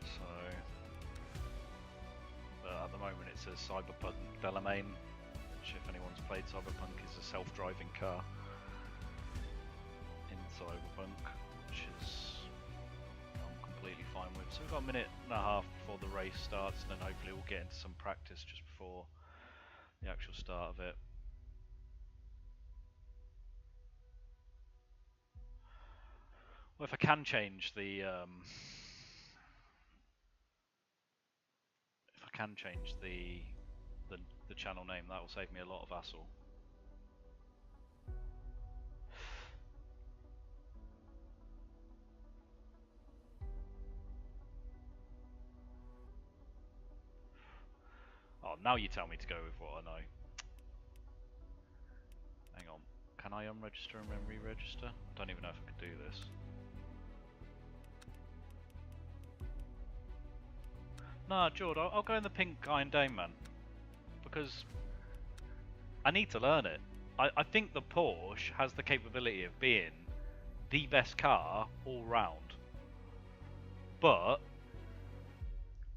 So, but at the moment it says Cyberpunk Delamain, which if anyone's played Cyberpunk is a self-driving car in Cyberpunk, which is I'm completely fine with. So we've got a minute and a half before the race starts, and then hopefully we'll get into some practice just before the actual start of it. Well, if I can change the the channel name, that will save me a lot of hassle. Oh, now you tell me to go with what I know. Hang on, can I unregister and then re-register? I don't even know if I can do this. Nah, Jord, I'll go in the pink Iron Dame, man. Because I need to learn it. I think the Porsche has the capability of being the best car all round. But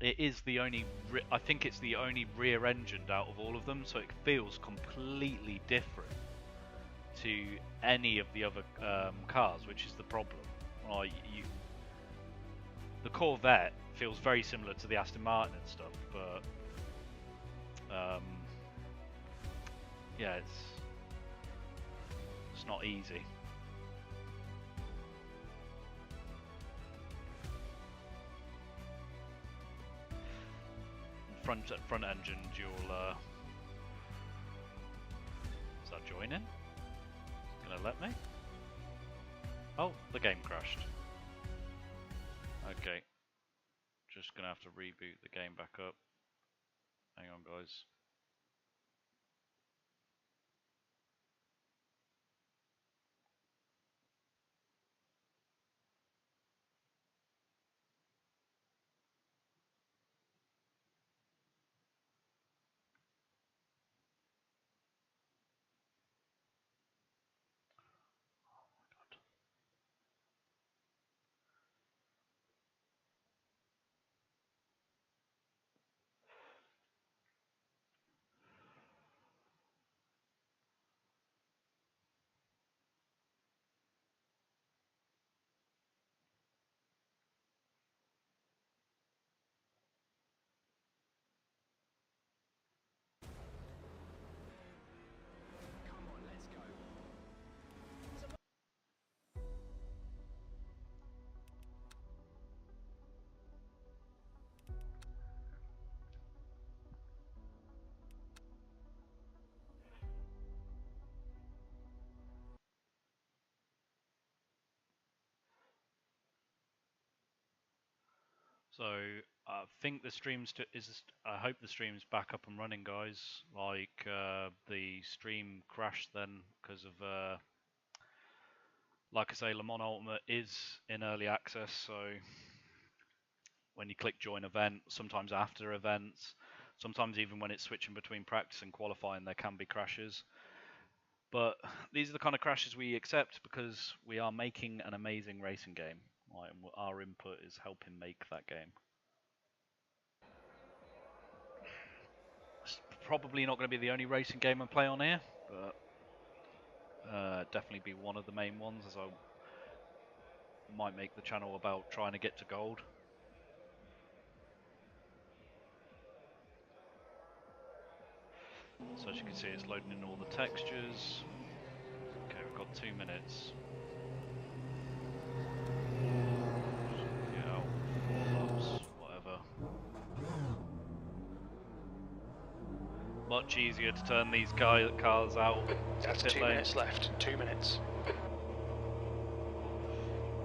it is the only. I think it's the only rear-engined out of all of them, so it feels completely different to any of the other cars, which is the problem. Like the Corvette feels very similar to the Aston Martin and stuff, but yeah, it's not easy. Front engine dual. Is that joining? Gonna let me? Oh, the game crashed. Okay, just gonna have to reboot the game back up. Hang on, guys. So I think the stream's I hope the stream's back up and running, guys. Like the stream crashed then because of like I say, Le Mans Ultimate is in early access. So when you click join event, sometimes after events, sometimes even when it's switching between practice and qualifying, there can be crashes. But these are the kind of crashes we accept because we are making an amazing racing game. Like, our input is helping make that game. It's probably not going to be the only racing game I play on here, but definitely be one of the main ones, as I might make the channel about trying to get to gold. So as you can see, it's loading in all the textures. Okay, we've got 2 minutes. Yeah, 4 laps, whatever. Much easier to turn these cars out. That's 2 minutes left. 2 minutes.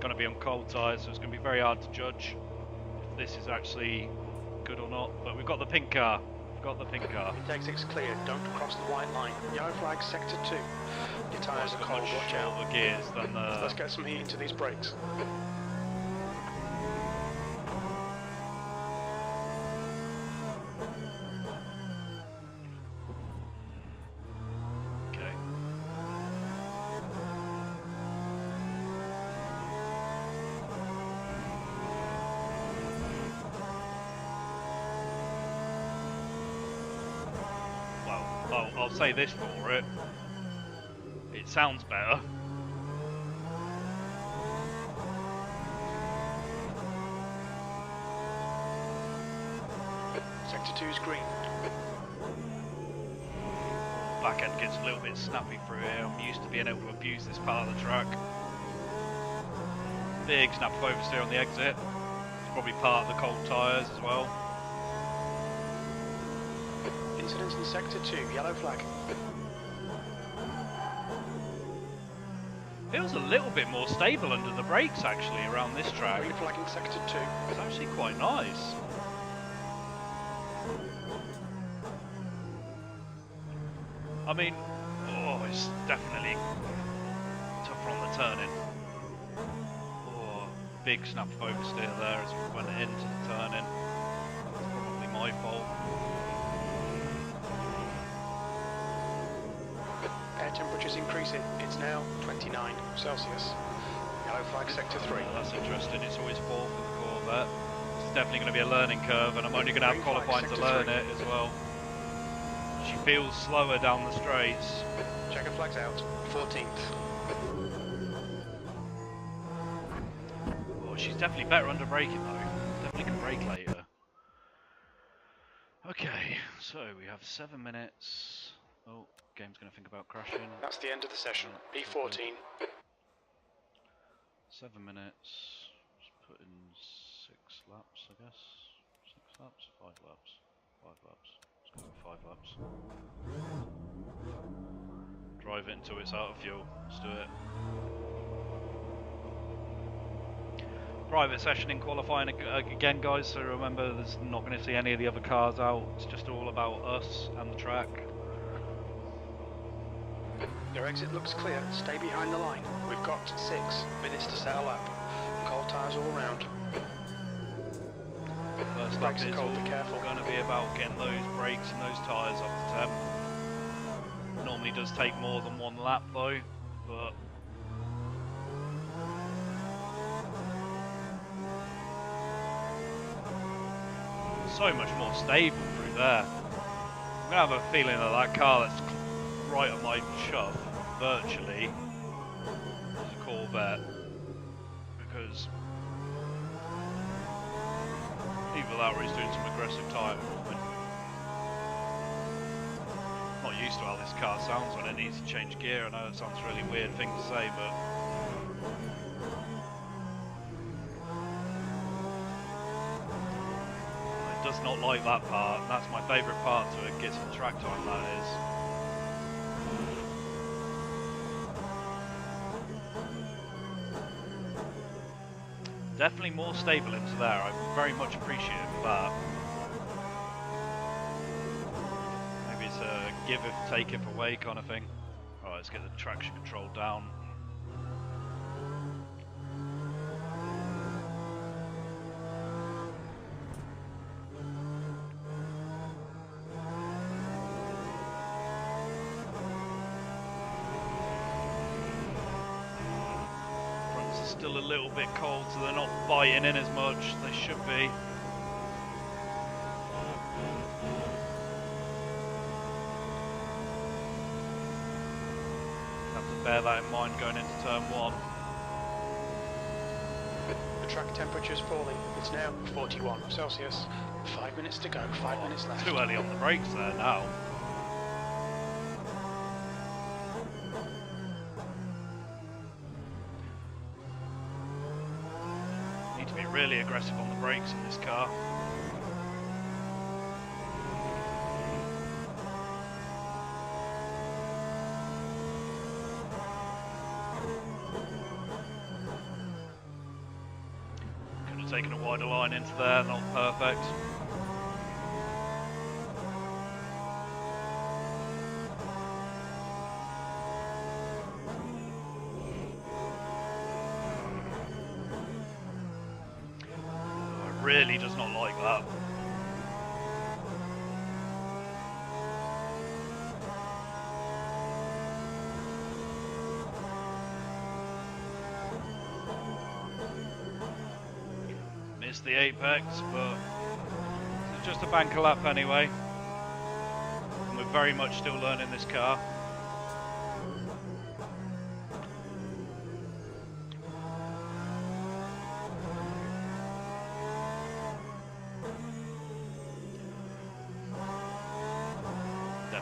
Going to be on cold tyres, so it's going to be very hard to judge if this is actually good or not. But we've got the pink car. We've got the pink car. Intake 6 clear. Don't cross the white line. Yellow flag, sector 2. Your tyres are cold. Watch out. The gears than the... Let's get some heat into these brakes. Okay. Well, I'll say this for it. It sounds better. Sector 2's green. Back end gets a little bit snappy through here. I'm used to being able to abuse this part of the track. Big snap of oversteer on the exit. It's probably part of the cold tyres as well. Incidents in sector 2, yellow flag. Feels a little bit more stable under the brakes actually around this track. Green flagging sector 2. It's actually quite nice. I mean, oh, it's definitely tougher on the turning. Oh, big snap of oversteer there as we went into the turning. It's probably my fault. Air temperature's increasing. It's now 29 Celsius. Yellow flag sector 3. That's interesting. It's always 4 for the Corvette. It's definitely going to be a learning curve, and I'm only going to have Green flag, qualifying to sector learn 3. it as well. She feels slower down the straights. Checker flags out. 14th. Oh, she's definitely better under braking though. Definitely can brake later. Okay, so we have 7 minutes. Oh, game's going to think about crashing. That's the end of the session. Yeah, P14. 7 minutes. Just put in 6 laps, I guess. 6 laps? 5 laps. 5 laps. Let's go with 5 laps. Drive it until it's out of fuel. Let's do it. Private session in qualifying again, guys, so remember there's not going to see any of the other cars out. It's just all about us and the track. Your exit looks clear. Stay behind the line. We've got 6 minutes to set a lap. Cold tyres all round. First lap Brakes are is cold, be careful. going to be about getting those brakes and those tyres up to temp. Normally does take more than 1 lap though, but so much more stable through there. I'm going to have a feeling that that car that's right on my chuff, virtually, is a Corvette, because Evil Lowry's doing some aggressive time movement. Not used to how this car sounds when it needs to change gear. I know it sounds a really weird thing to say, but it does not like that part, and that's my favourite part to it. Get some track time, that is. Definitely more stable into there. I very much appreciate that. Maybe it's a give if take if away kind of thing. Alright, let's get the traction control down. Still a little bit cold, so they're not biting in as much as they should be. Have to bear that in mind going into turn 1. The track temperature's falling. It's now 41 Celsius. 5 minutes to go. 5 minutes left. Too early on the brakes there now. Really aggressive on the brakes in this car. Could have taken a wider line into there, not perfect. Really does not like that. Missed the apex, but it's just a banker lap anyway. And we're very much still learning this car.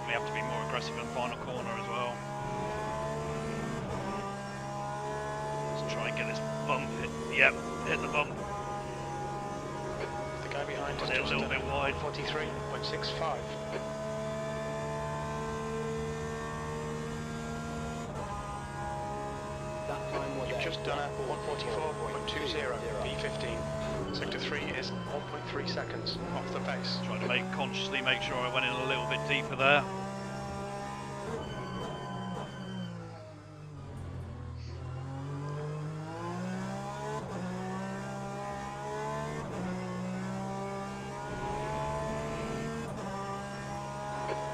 Have to be more aggressive in the final corner as well. Let's try and get this bump hit. Yep, hit the bump. The guy behind is a little bit wide. 43.65. That time was You've just done a 144.20 P15. Sector 3 is 1.3 seconds off the pace. Trying to consciously make sure I went in a little bit deeper there.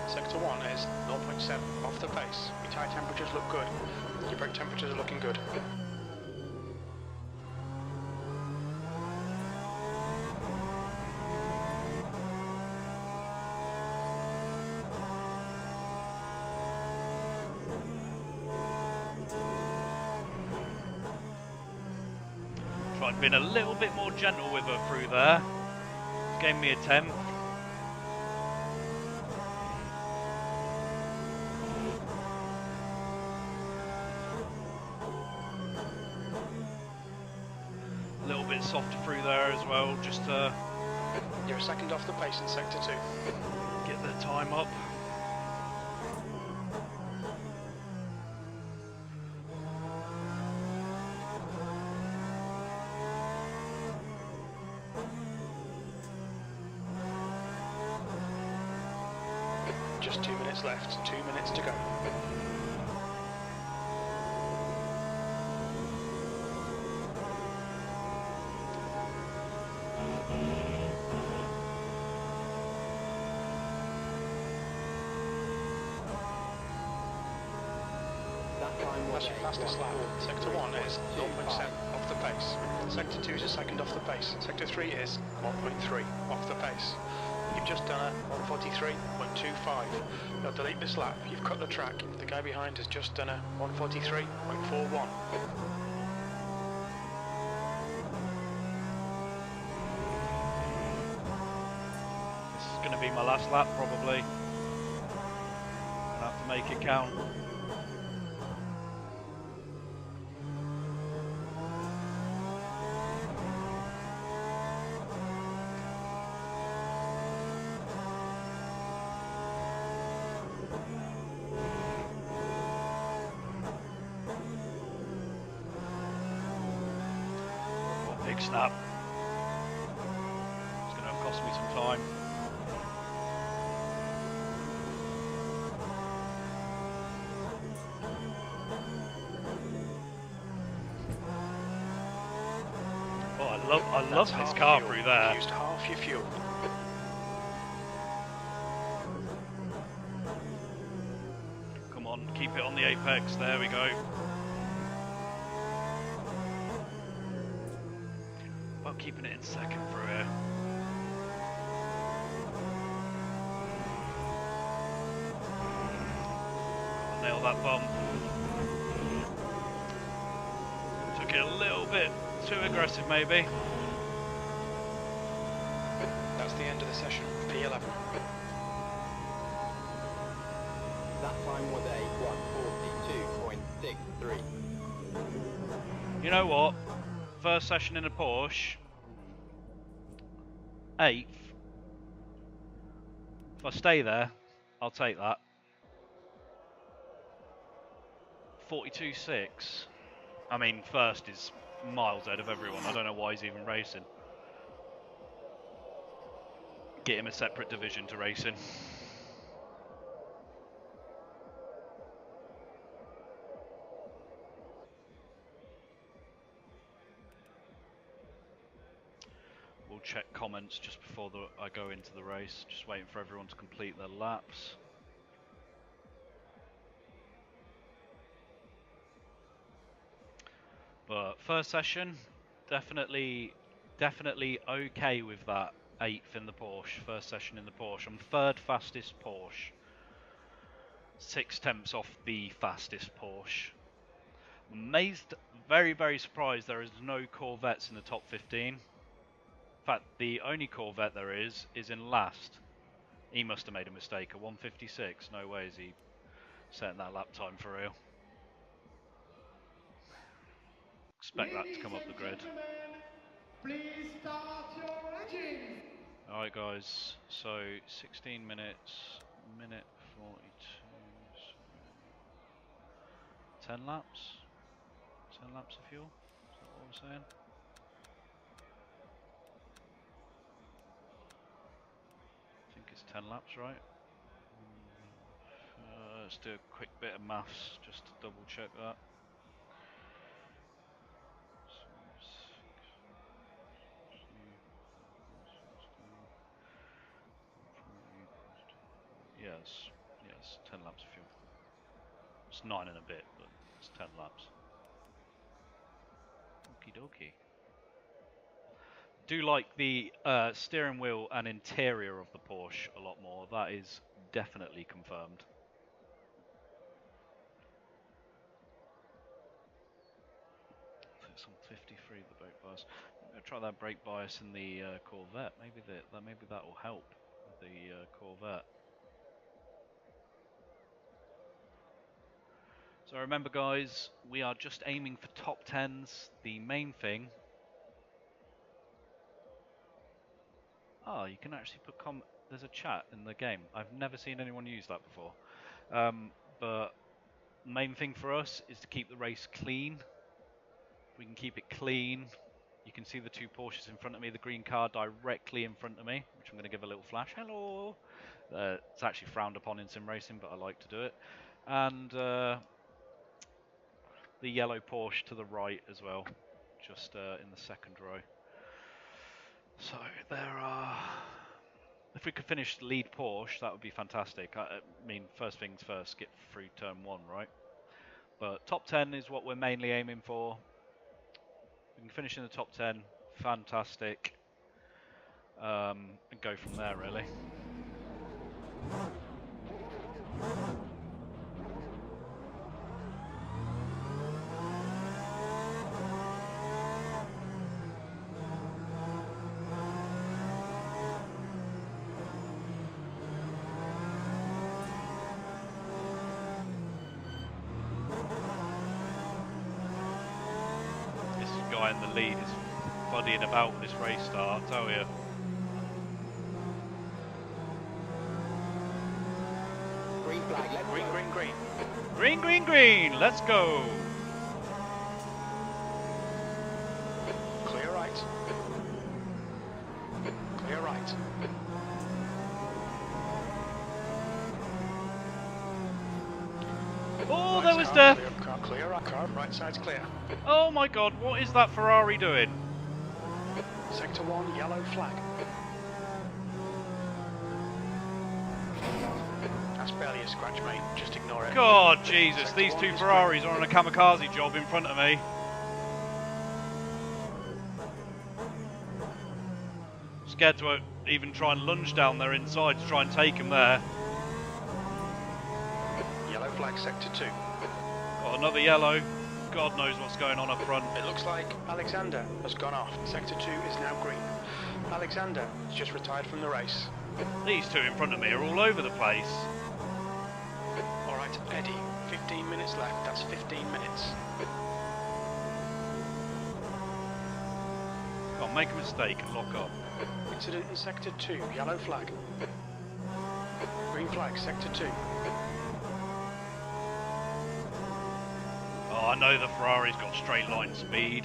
Sector 1 is 0.7 off the pace. Your tyre temperatures look good. Your brake temperatures are looking good. if I'd been a little bit more gentle with her through there. Gave me a 10th. A little bit softer through there as well, just to You're a second off the pace in sector 2. get the time up. Just 2 minutes left, 2 minutes to go. That time was That's your fastest lap. Sector 1 is 0.7 off the pace. Sector 2 is a second off the pace. Sector 3 is 1.3 off the pace. You've just done a 143.25. Now delete this lap. You've cut the track. The guy behind has just done a 143.41. This is going to be my last lap probably. I'll have to make it count. Big snap. It's going to cost me some time. Oh, I love That's this half car fuel. through there. You used half your fuel. Come on, keep it on the apex. There we go. About keeping it in second through here. Gotta nail that bump. Took it a little bit too aggressive, maybe. That's the end of the session. P11. That time was a 1:42.63. You know what? First session in a Porsche. 8th. If I stay there, I'll take that. 42.6. I mean, first is miles ahead of everyone. I don't know why he's even racing. Get him a separate division to race in. We'll check comments just before I go into the race. Just waiting for everyone to complete their laps. But first session, definitely okay with that 8th in the Porsche. First session in the Porsche. I'm third fastest Porsche. 6 tenths off the fastest Porsche. Amazed, very surprised there is no Corvettes in the top 15. In fact, the only Corvette there is in last. He must have made a mistake. A 156. No way is he setting that lap time for real. Expect that to come up the grid. Please start your engines. Alright guys, so 16 minutes, minute 42, so 10 laps? 10 laps of fuel? Is that what we're saying? I think it's 10 laps, right? Let's do a quick bit of maths just to double check that. Yes, 10 laps of fuel. It's 9 and a bit, but it's 10 laps. Okie dokie. Do like the steering wheel and interior of the Porsche a lot more. That is definitely confirmed. It's on 53, the boat bias. I'm gonna try that brake bias in the Corvette. Maybe that will help with the Corvette. So remember, guys, we are just aiming for top 10s. The main thing. Oh, you can actually put there's a chat in the game. I've never seen anyone use that before. But main thing for us is to keep the race clean. If we can keep it clean, you can see the two Porsches in front of me, the green car directly in front of me, which I'm going to give a little flash. Hello! It's actually frowned upon in sim racing, but I like to do it. And the yellow Porsche to the right as well, just in the second row. So there are... If we could finish lead Porsche, that would be fantastic. I mean, first things first, get through turn 1, right? But top 10 is what we're mainly aiming for. We can finish in the top 10, fantastic. And go from there, really. In the lead is buddying about with this race start, I tell you. Green flag, let's Green, go. green, green. Green, green, green, let's go! Clear right. Clear right. Oh, Right there was car, death! Clear right car, right side's clear. Oh my god, what is that Ferrari doing? Sector 1, yellow flag. That's barely a scratch, mate. Just ignore it. God, Jesus, Sector these 1 two is Ferraris are on a kamikaze job in front of me. Scared to even try and lunge down their inside to try and take him there. Yellow flag, sector 2. Got another yellow. God knows what's going on up front. It looks like Alexander has gone off. Sector 2 is now green. Alexander has just retired from the race. These two in front of me are all over the place. Alright, Eddie, 15 minutes left. That's 15 minutes. Can't make a mistake and lock up. Incident in sector 2, yellow flag. Green flag, sector 2. Oh, I know the Ferrari's got straight line speed.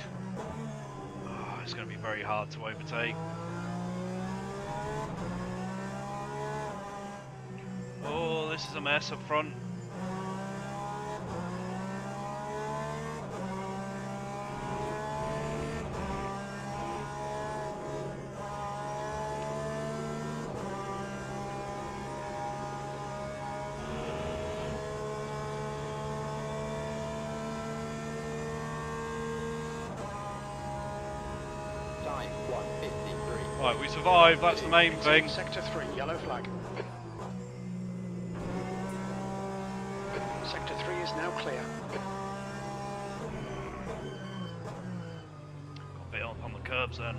Oh, it's going to be very hard to overtake. Oh, this is a mess up front. Time 1:53. Right, we survived, that's the main thing. Sector 3, yellow flag. Sector 3 is now clear. Got a bit up on the curbs then.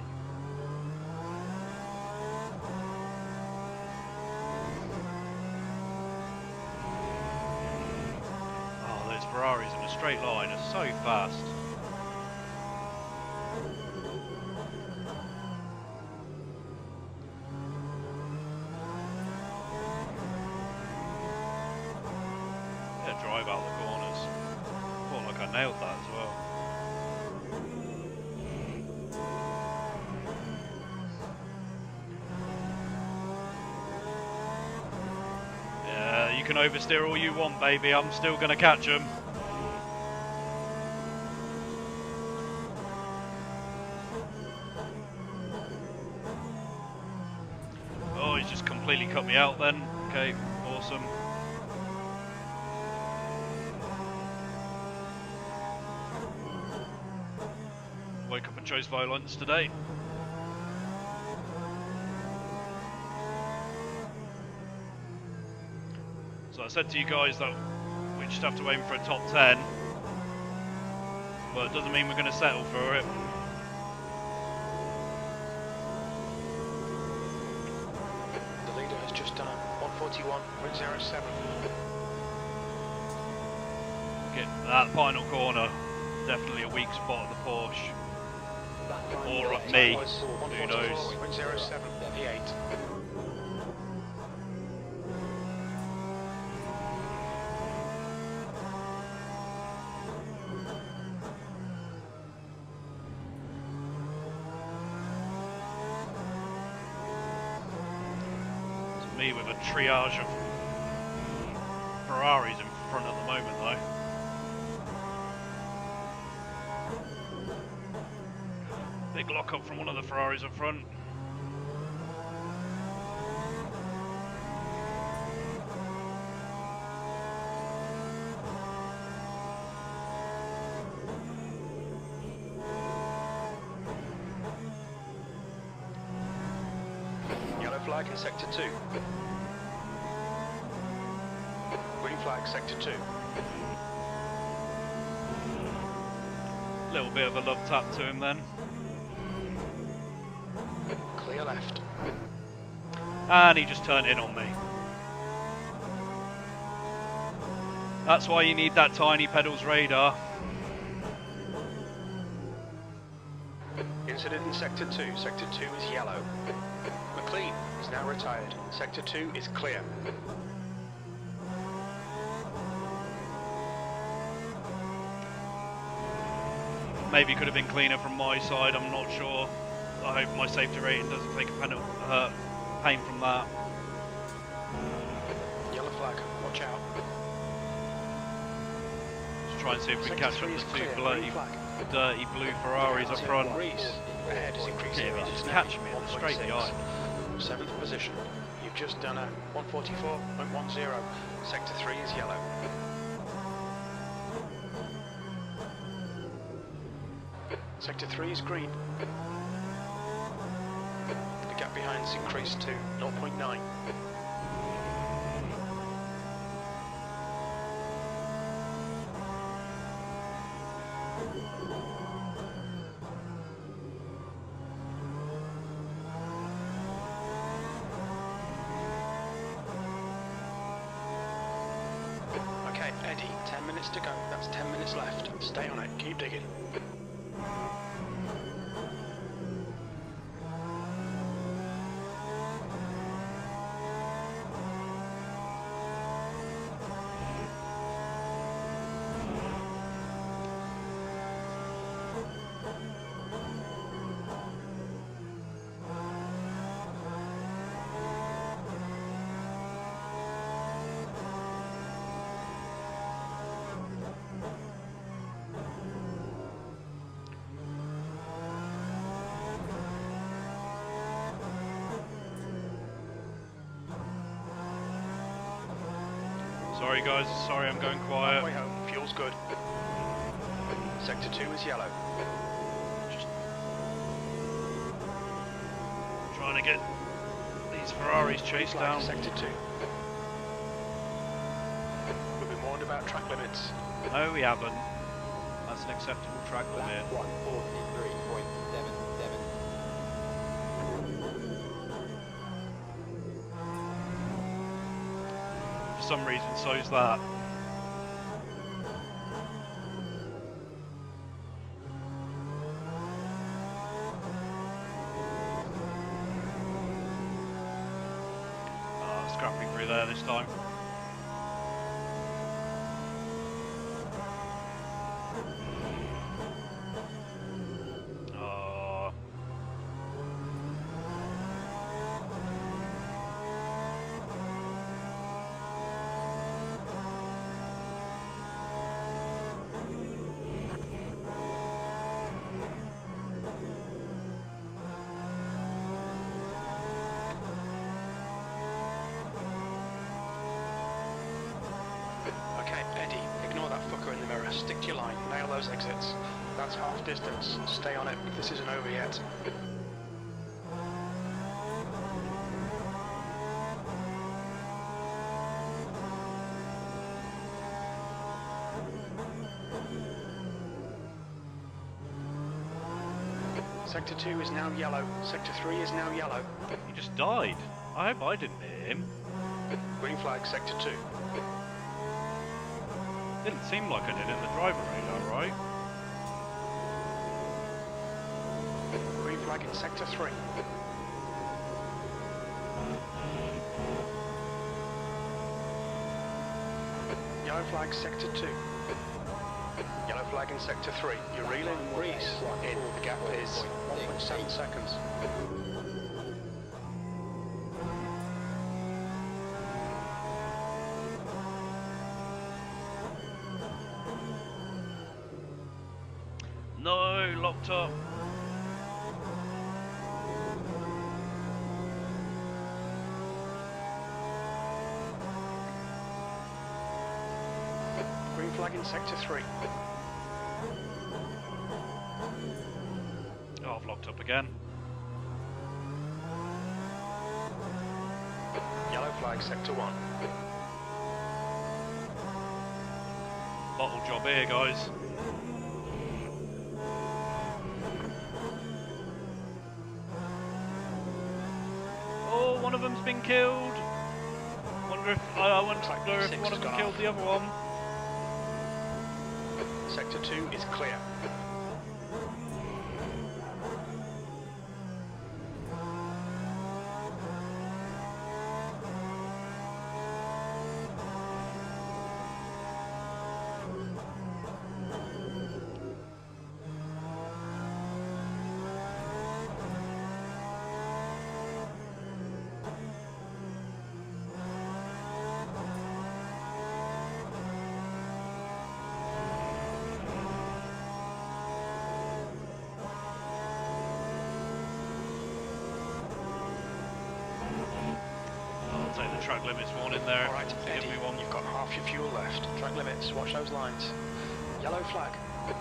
Oh, those Ferraris in a straight line are so fast. Drive out the corners. Felt like I nailed that as well. Yeah, you can oversteer all you want, baby. I'm still going to catch them. Oh, he's just completely cut me out then. Okay, awesome. Woke up and chose violence today. So I said to you guys that we just have to aim for a top 10, but it doesn't mean we're going to settle for it. just done a 141.07. Get that final corner. Definitely a weak spot of the Porsche. That time Or was of me. was Who knows? 144.07 P8. It's me with a triage of Ferraris in front at the moment though. Big lock up from one of the Ferraris up front. Yellow flag in sector 2. Green flag sector 2. Little bit of a love tap to him then. Clear left. And he just turned in on me. That's why you need that tiny pedals radar. Incident in sector 2. Sector 2 is yellow. McLean is now retired. Sector 2 is clear. Maybe could have been cleaner from my side, I'm not sure. I hope my safety rating doesn't take a pain from that. Yellow flag. Watch out. Just try and see if we can Sector catch up 3 the is two clear. bloody, Green flag. dirty blue Ferraris up front. Reese. Ahead is increasing. Yeah, It he's is now catching me in the straight 1.6. behind. 7th position. You've just done a 144.10. Sector 3 is yellow. Sector 3 is green. The gap behind has increased to 0.9. Okay, Eddie, 10 minutes to go. That's 10 minutes left. Stay on it. Keep digging. Sorry guys, sorry I'm going quiet. Halfway home. Fuel's good. Sector 2 is yellow. Just trying to get these Ferraris chased Flag down. Sector 2. We've been warned about track limits. No, we haven't. That's an acceptable track limit. lap 143.77. For some reason, so's that. Scrapping through there this time. Oh. Okay, Eddie, ignore that fucker in the mirror. Stick to your line. Nail those exits. That's half distance. Stay on it. This isn't over yet. Sector 2 is now yellow. Sector 3 is now yellow. He just died. I hope I didn't hit him. Green flag, sector 2. Didn't seem like I did in the driver radar, right? Green flag in sector 3. Yellow flag, sector 2. Yellow flag in sector 3. You're reeling breeze in. The gap is 1.7 seconds. No, locked up. Green flag in sector 3. Oh, I've locked up again. Yellow flag, sector 1. Bottle job here, guys. Oh, one of them's been killed. Wonder if I wonder if one of them killed the other one. Sector 2 is clear. I'll take the track limits warning there. Alright, Give Eddie, me one. you've got half your fuel left. Track limits, watch those lines. Yellow flag. The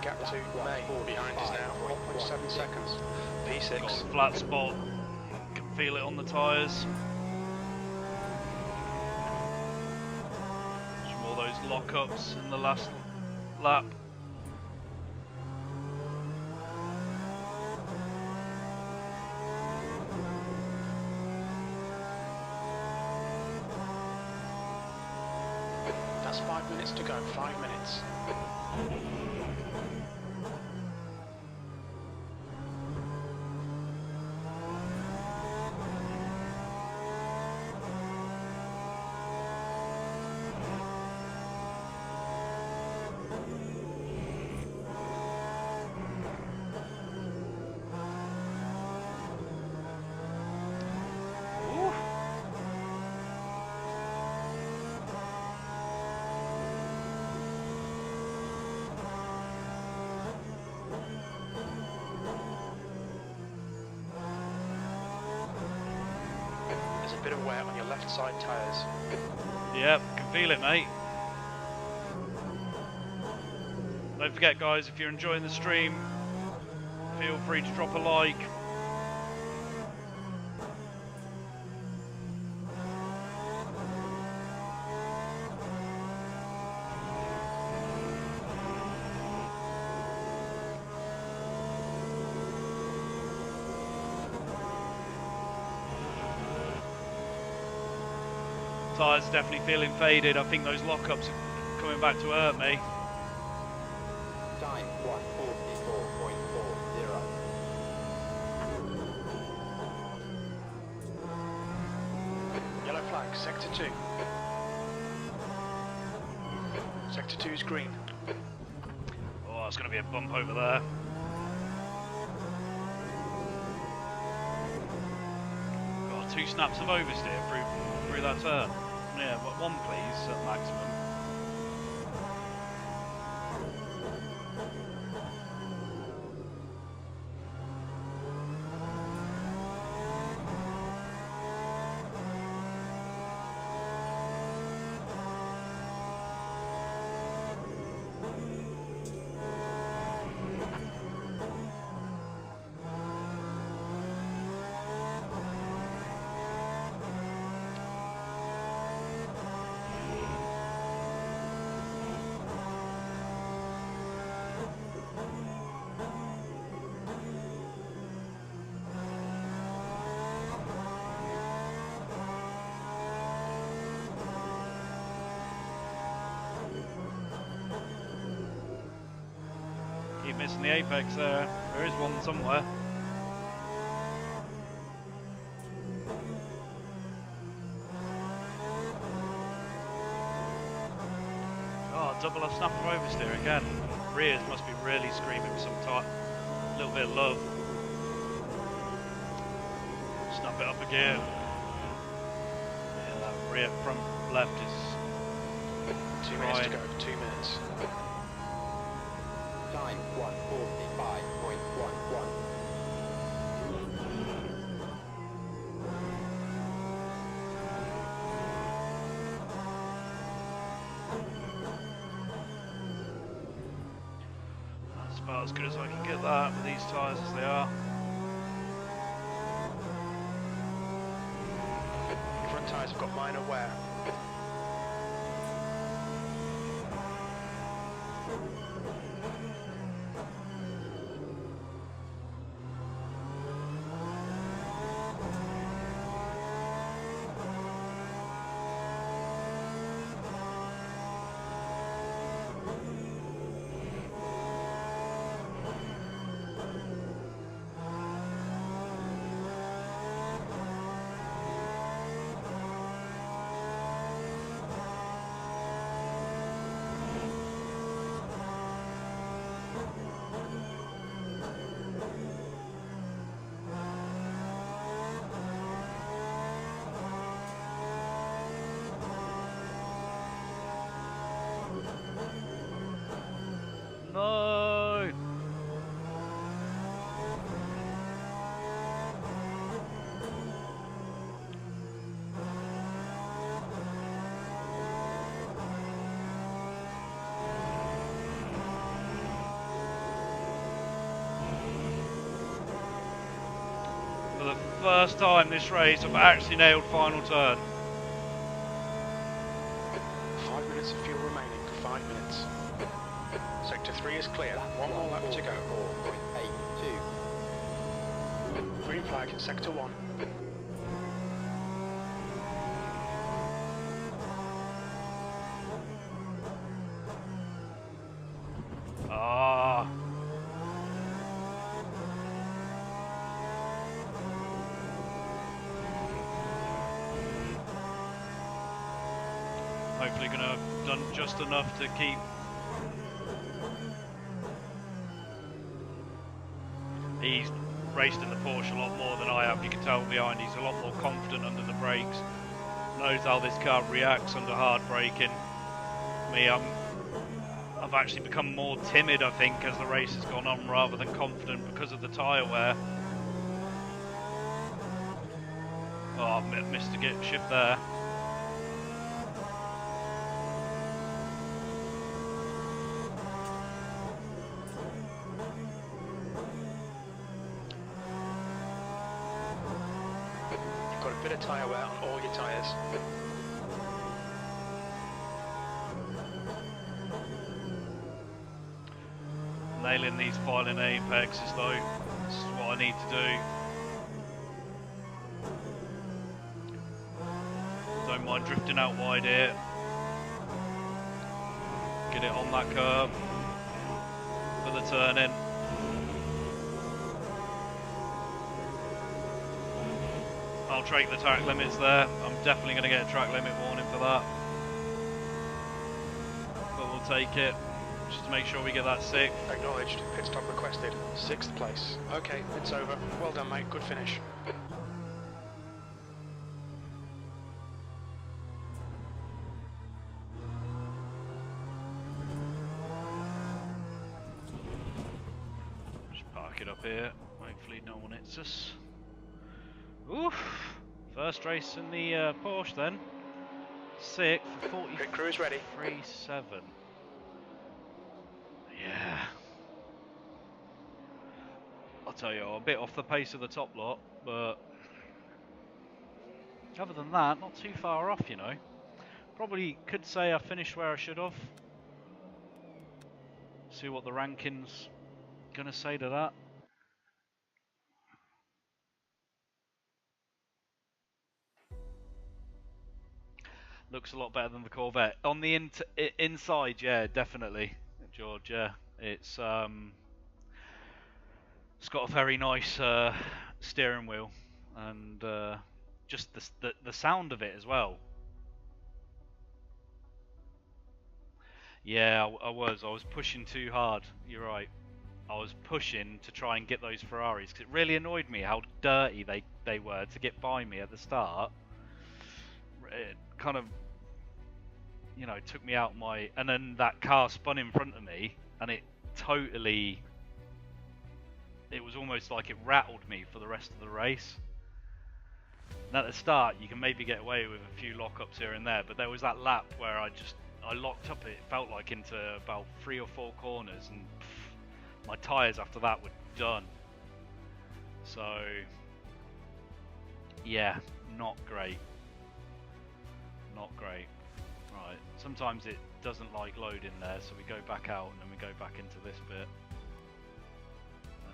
gap to May behind is now 1.7 seconds. Got P6. a flat spot. Can feel it on the tyres. Some more those lockups in the last lap. That's 5 minutes to go, 5 minutes. Ooh. There's a bit of wear on your left side tyres. Yep, can feel it, mate. Don't forget, guys, if you're enjoying the stream, feel free to drop a like. Tyres definitely feeling faded. I think those lockups are coming back to hurt me. Time 144.40. Yellow flag, sector 2. Sector 2 is green. Oh, there's going to be a bump over there. Got 2 snaps of oversteer through that turn. Yeah, but 1 please at maximum. keep missing the apex there. There is one somewhere. Oh, double a snap of oversteer again. Rears must be really screaming for some time. A little bit of love. Snap it up again. Yeah, that rear front left is 2 minutes to go, 2 minutes. Time 1:45.11. That's about as good as I can get that with these tyres as they are. Front tyres have got minor wear. No! For the first time this race, I've actually nailed final turn. 5 minutes of fuel remaining, 5 minutes. Sector 3 is clear, one more lap to go. 4.82. Green flag in Sector 1. Ah. Hopefully gonna have done just enough to keep. He's raced in the Porsche a lot more than I have. You can tell behind he's a lot more confident under the brakes. Knows how this car reacts under hard braking. Me, I've actually become more timid, I think, as the race has gone on, rather than confident because of the tyre wear. Oh, I've missed a get shift there. You've got a bit of tyre wear on all your tyres. Nailing these filing apexes though, this is what I need to do. Don't mind drifting out wide here. Get it on that curb for the turn in. I'll take the track limits there. I'm definitely going to get a track limit warning for that. But we'll take it. Just to make sure we get that 6th. Acknowledged, pit stop requested. 6th place. Okay, it's over. Well done, mate, good finish. Just park it up here. Hopefully no one hits us. Oof! First race in the Porsche then. 6th for Pit crew is ready. 43.7. Yeah. I'll tell you, a bit off the pace of the top lot, but other than that, not too far off, you know. Probably could say I finished where I should have. See what the ranking's gonna say to that. Looks a lot better than the Corvette. On the inside, yeah, definitely, George. Yeah, it's It's got a very nice steering wheel, and just the sound of it as well. Yeah, I was pushing too hard. You're right. I was pushing to try and get those Ferraris because it really annoyed me how dirty they were to get by me at the start. It kind of, you know, took me out my... And then that car spun in front of me, and it totally... It was almost like it rattled me for the rest of the race. And at the start, you can maybe get away with a few lockups here and there, but there was that lap where I locked up, it felt like, into about 3 or 4 corners, and my tyres after that were done. So, yeah, not great. Not great. Right, sometimes it doesn't like loading there, so we go back out and then we go back into this bit.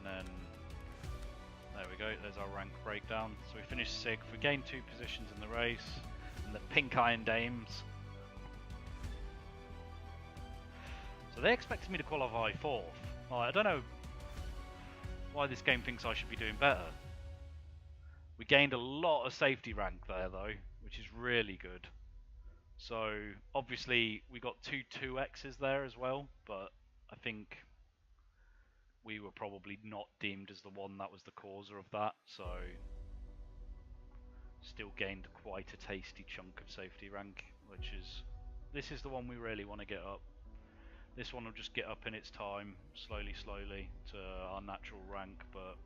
And then, there we go, there's our rank breakdown. So we finished 6th, we gained 2 positions in the race, and the Pink Iron Dames. So they expected me to qualify 4th. Well, I don't know why this game thinks I should be doing better. We gained a lot of safety rank there though, which is really good. So obviously we got 2 2X's there as well, but I think we were probably not deemed as the one that was the causer of that, so still gained quite a tasty chunk of safety rank, which is, this is the one we really want to get up. This one will just get up in its time, slowly to our natural rank, but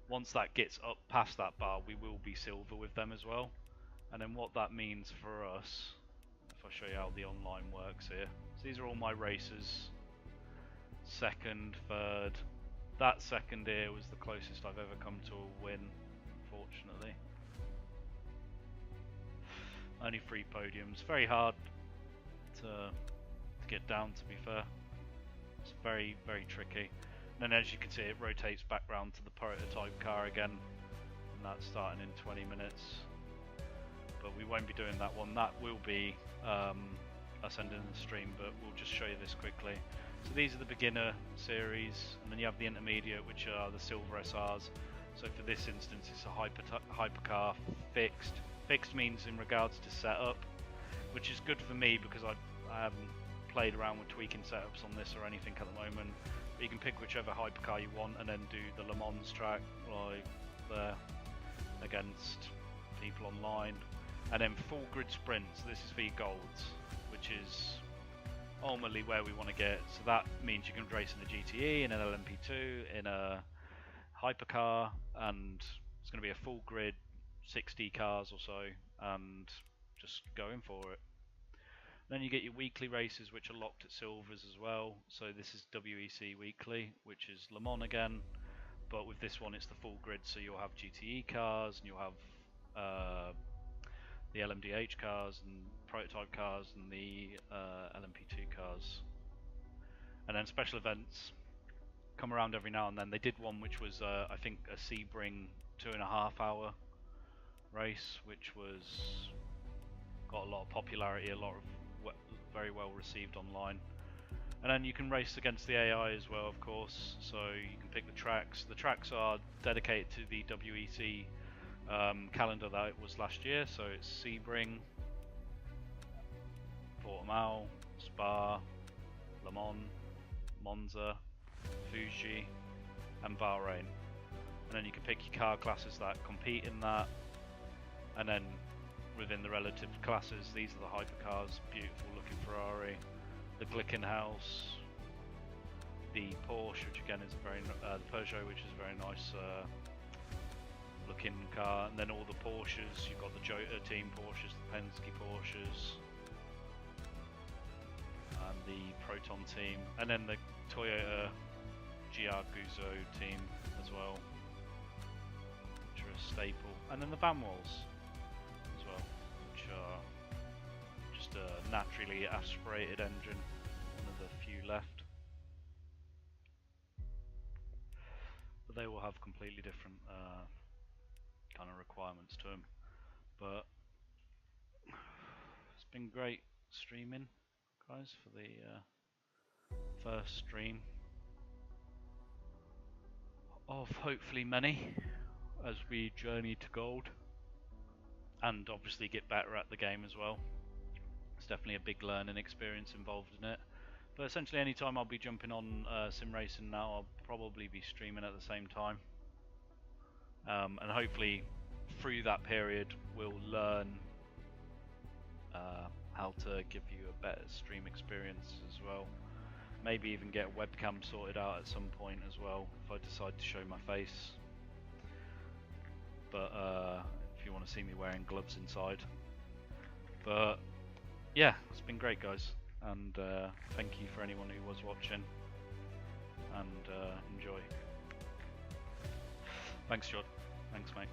once that gets up past that bar, we will be silver with them as well. And then what that means for us, if I show you how the online works here. So these are all my races. 2nd, 3rd. That 2nd here was the closest I've ever come to a win, fortunately. Only 3 podiums. Very hard to get down, to be fair. It's very tricky. And then as you can see, it rotates back round to the prototype car again, and that's starting in 20 minutes. But we won't be doing that one. That will be us ending the stream, but we'll just show you this quickly. So these are the beginner series, and then you have the intermediate, which are the silver SRs. So for this instance, it's a hypercar fixed. Fixed means in regards to setup, which is good for me because I haven't played around with tweaking setups on this or anything at the moment. But you can pick whichever hypercar you want and then do the Le Mans track like there against people online. And then full grid sprints, this is for your golds, which is ultimately where we want to get. So that means you can race in a GTE, in an LMP2, in a hypercar, and it's going to be a full grid, 60 cars or so, and just going for it. Then you get your weekly races, which are locked at silvers as well. So this is WEC weekly, which is Le Mans again, but with this one it's the full grid, so you'll have GTE cars, and you'll have the LMDH cars, and prototype cars, and the LMP2 cars. And then special events come around every now and then. They did one which was, I think, a Sebring 2.5 hour race, which was got a lot of popularity, a lot of very well received online. And then you can race against the AI as well, of course, so you can pick the tracks. The tracks are dedicated to the WEC calendar that it was last year, so it's Sebring, Portimao, Spa, Le Mans, Monza, Fuji, and Bahrain. And then you can pick your car classes that compete in that, and then within the relative classes, these are the hypercars, beautiful looking Ferrari, the Glickenhaus, the Porsche, which again is a very the Peugeot, which is a very nice looking car, and then all the Porsches. You've got the Jota team Porsches, the Penske Porsches, and the Proton team, and then the Toyota GR Guzzo team as well, which are a staple, and then the Vanwalls as well, which are just a naturally aspirated engine, one of the few left. But they will have completely different kind of requirements to them. But it's been great streaming, guys, for the first stream. of hopefully many as we journey to gold, and obviously get better at the game as well. It's definitely a big learning experience involved in it. But essentially, anytime I'll be jumping on sim racing now, I'll probably be streaming at the same time, and hopefully through that period we'll learn how to give you a better stream experience as well. Maybe even get a webcam sorted out at some point as well if I decide to show my face. But if you want to see me wearing gloves inside. But yeah, it's been great, guys, and thank you for anyone who was watching, and enjoy. Thanks, Jod. Thanks, mate.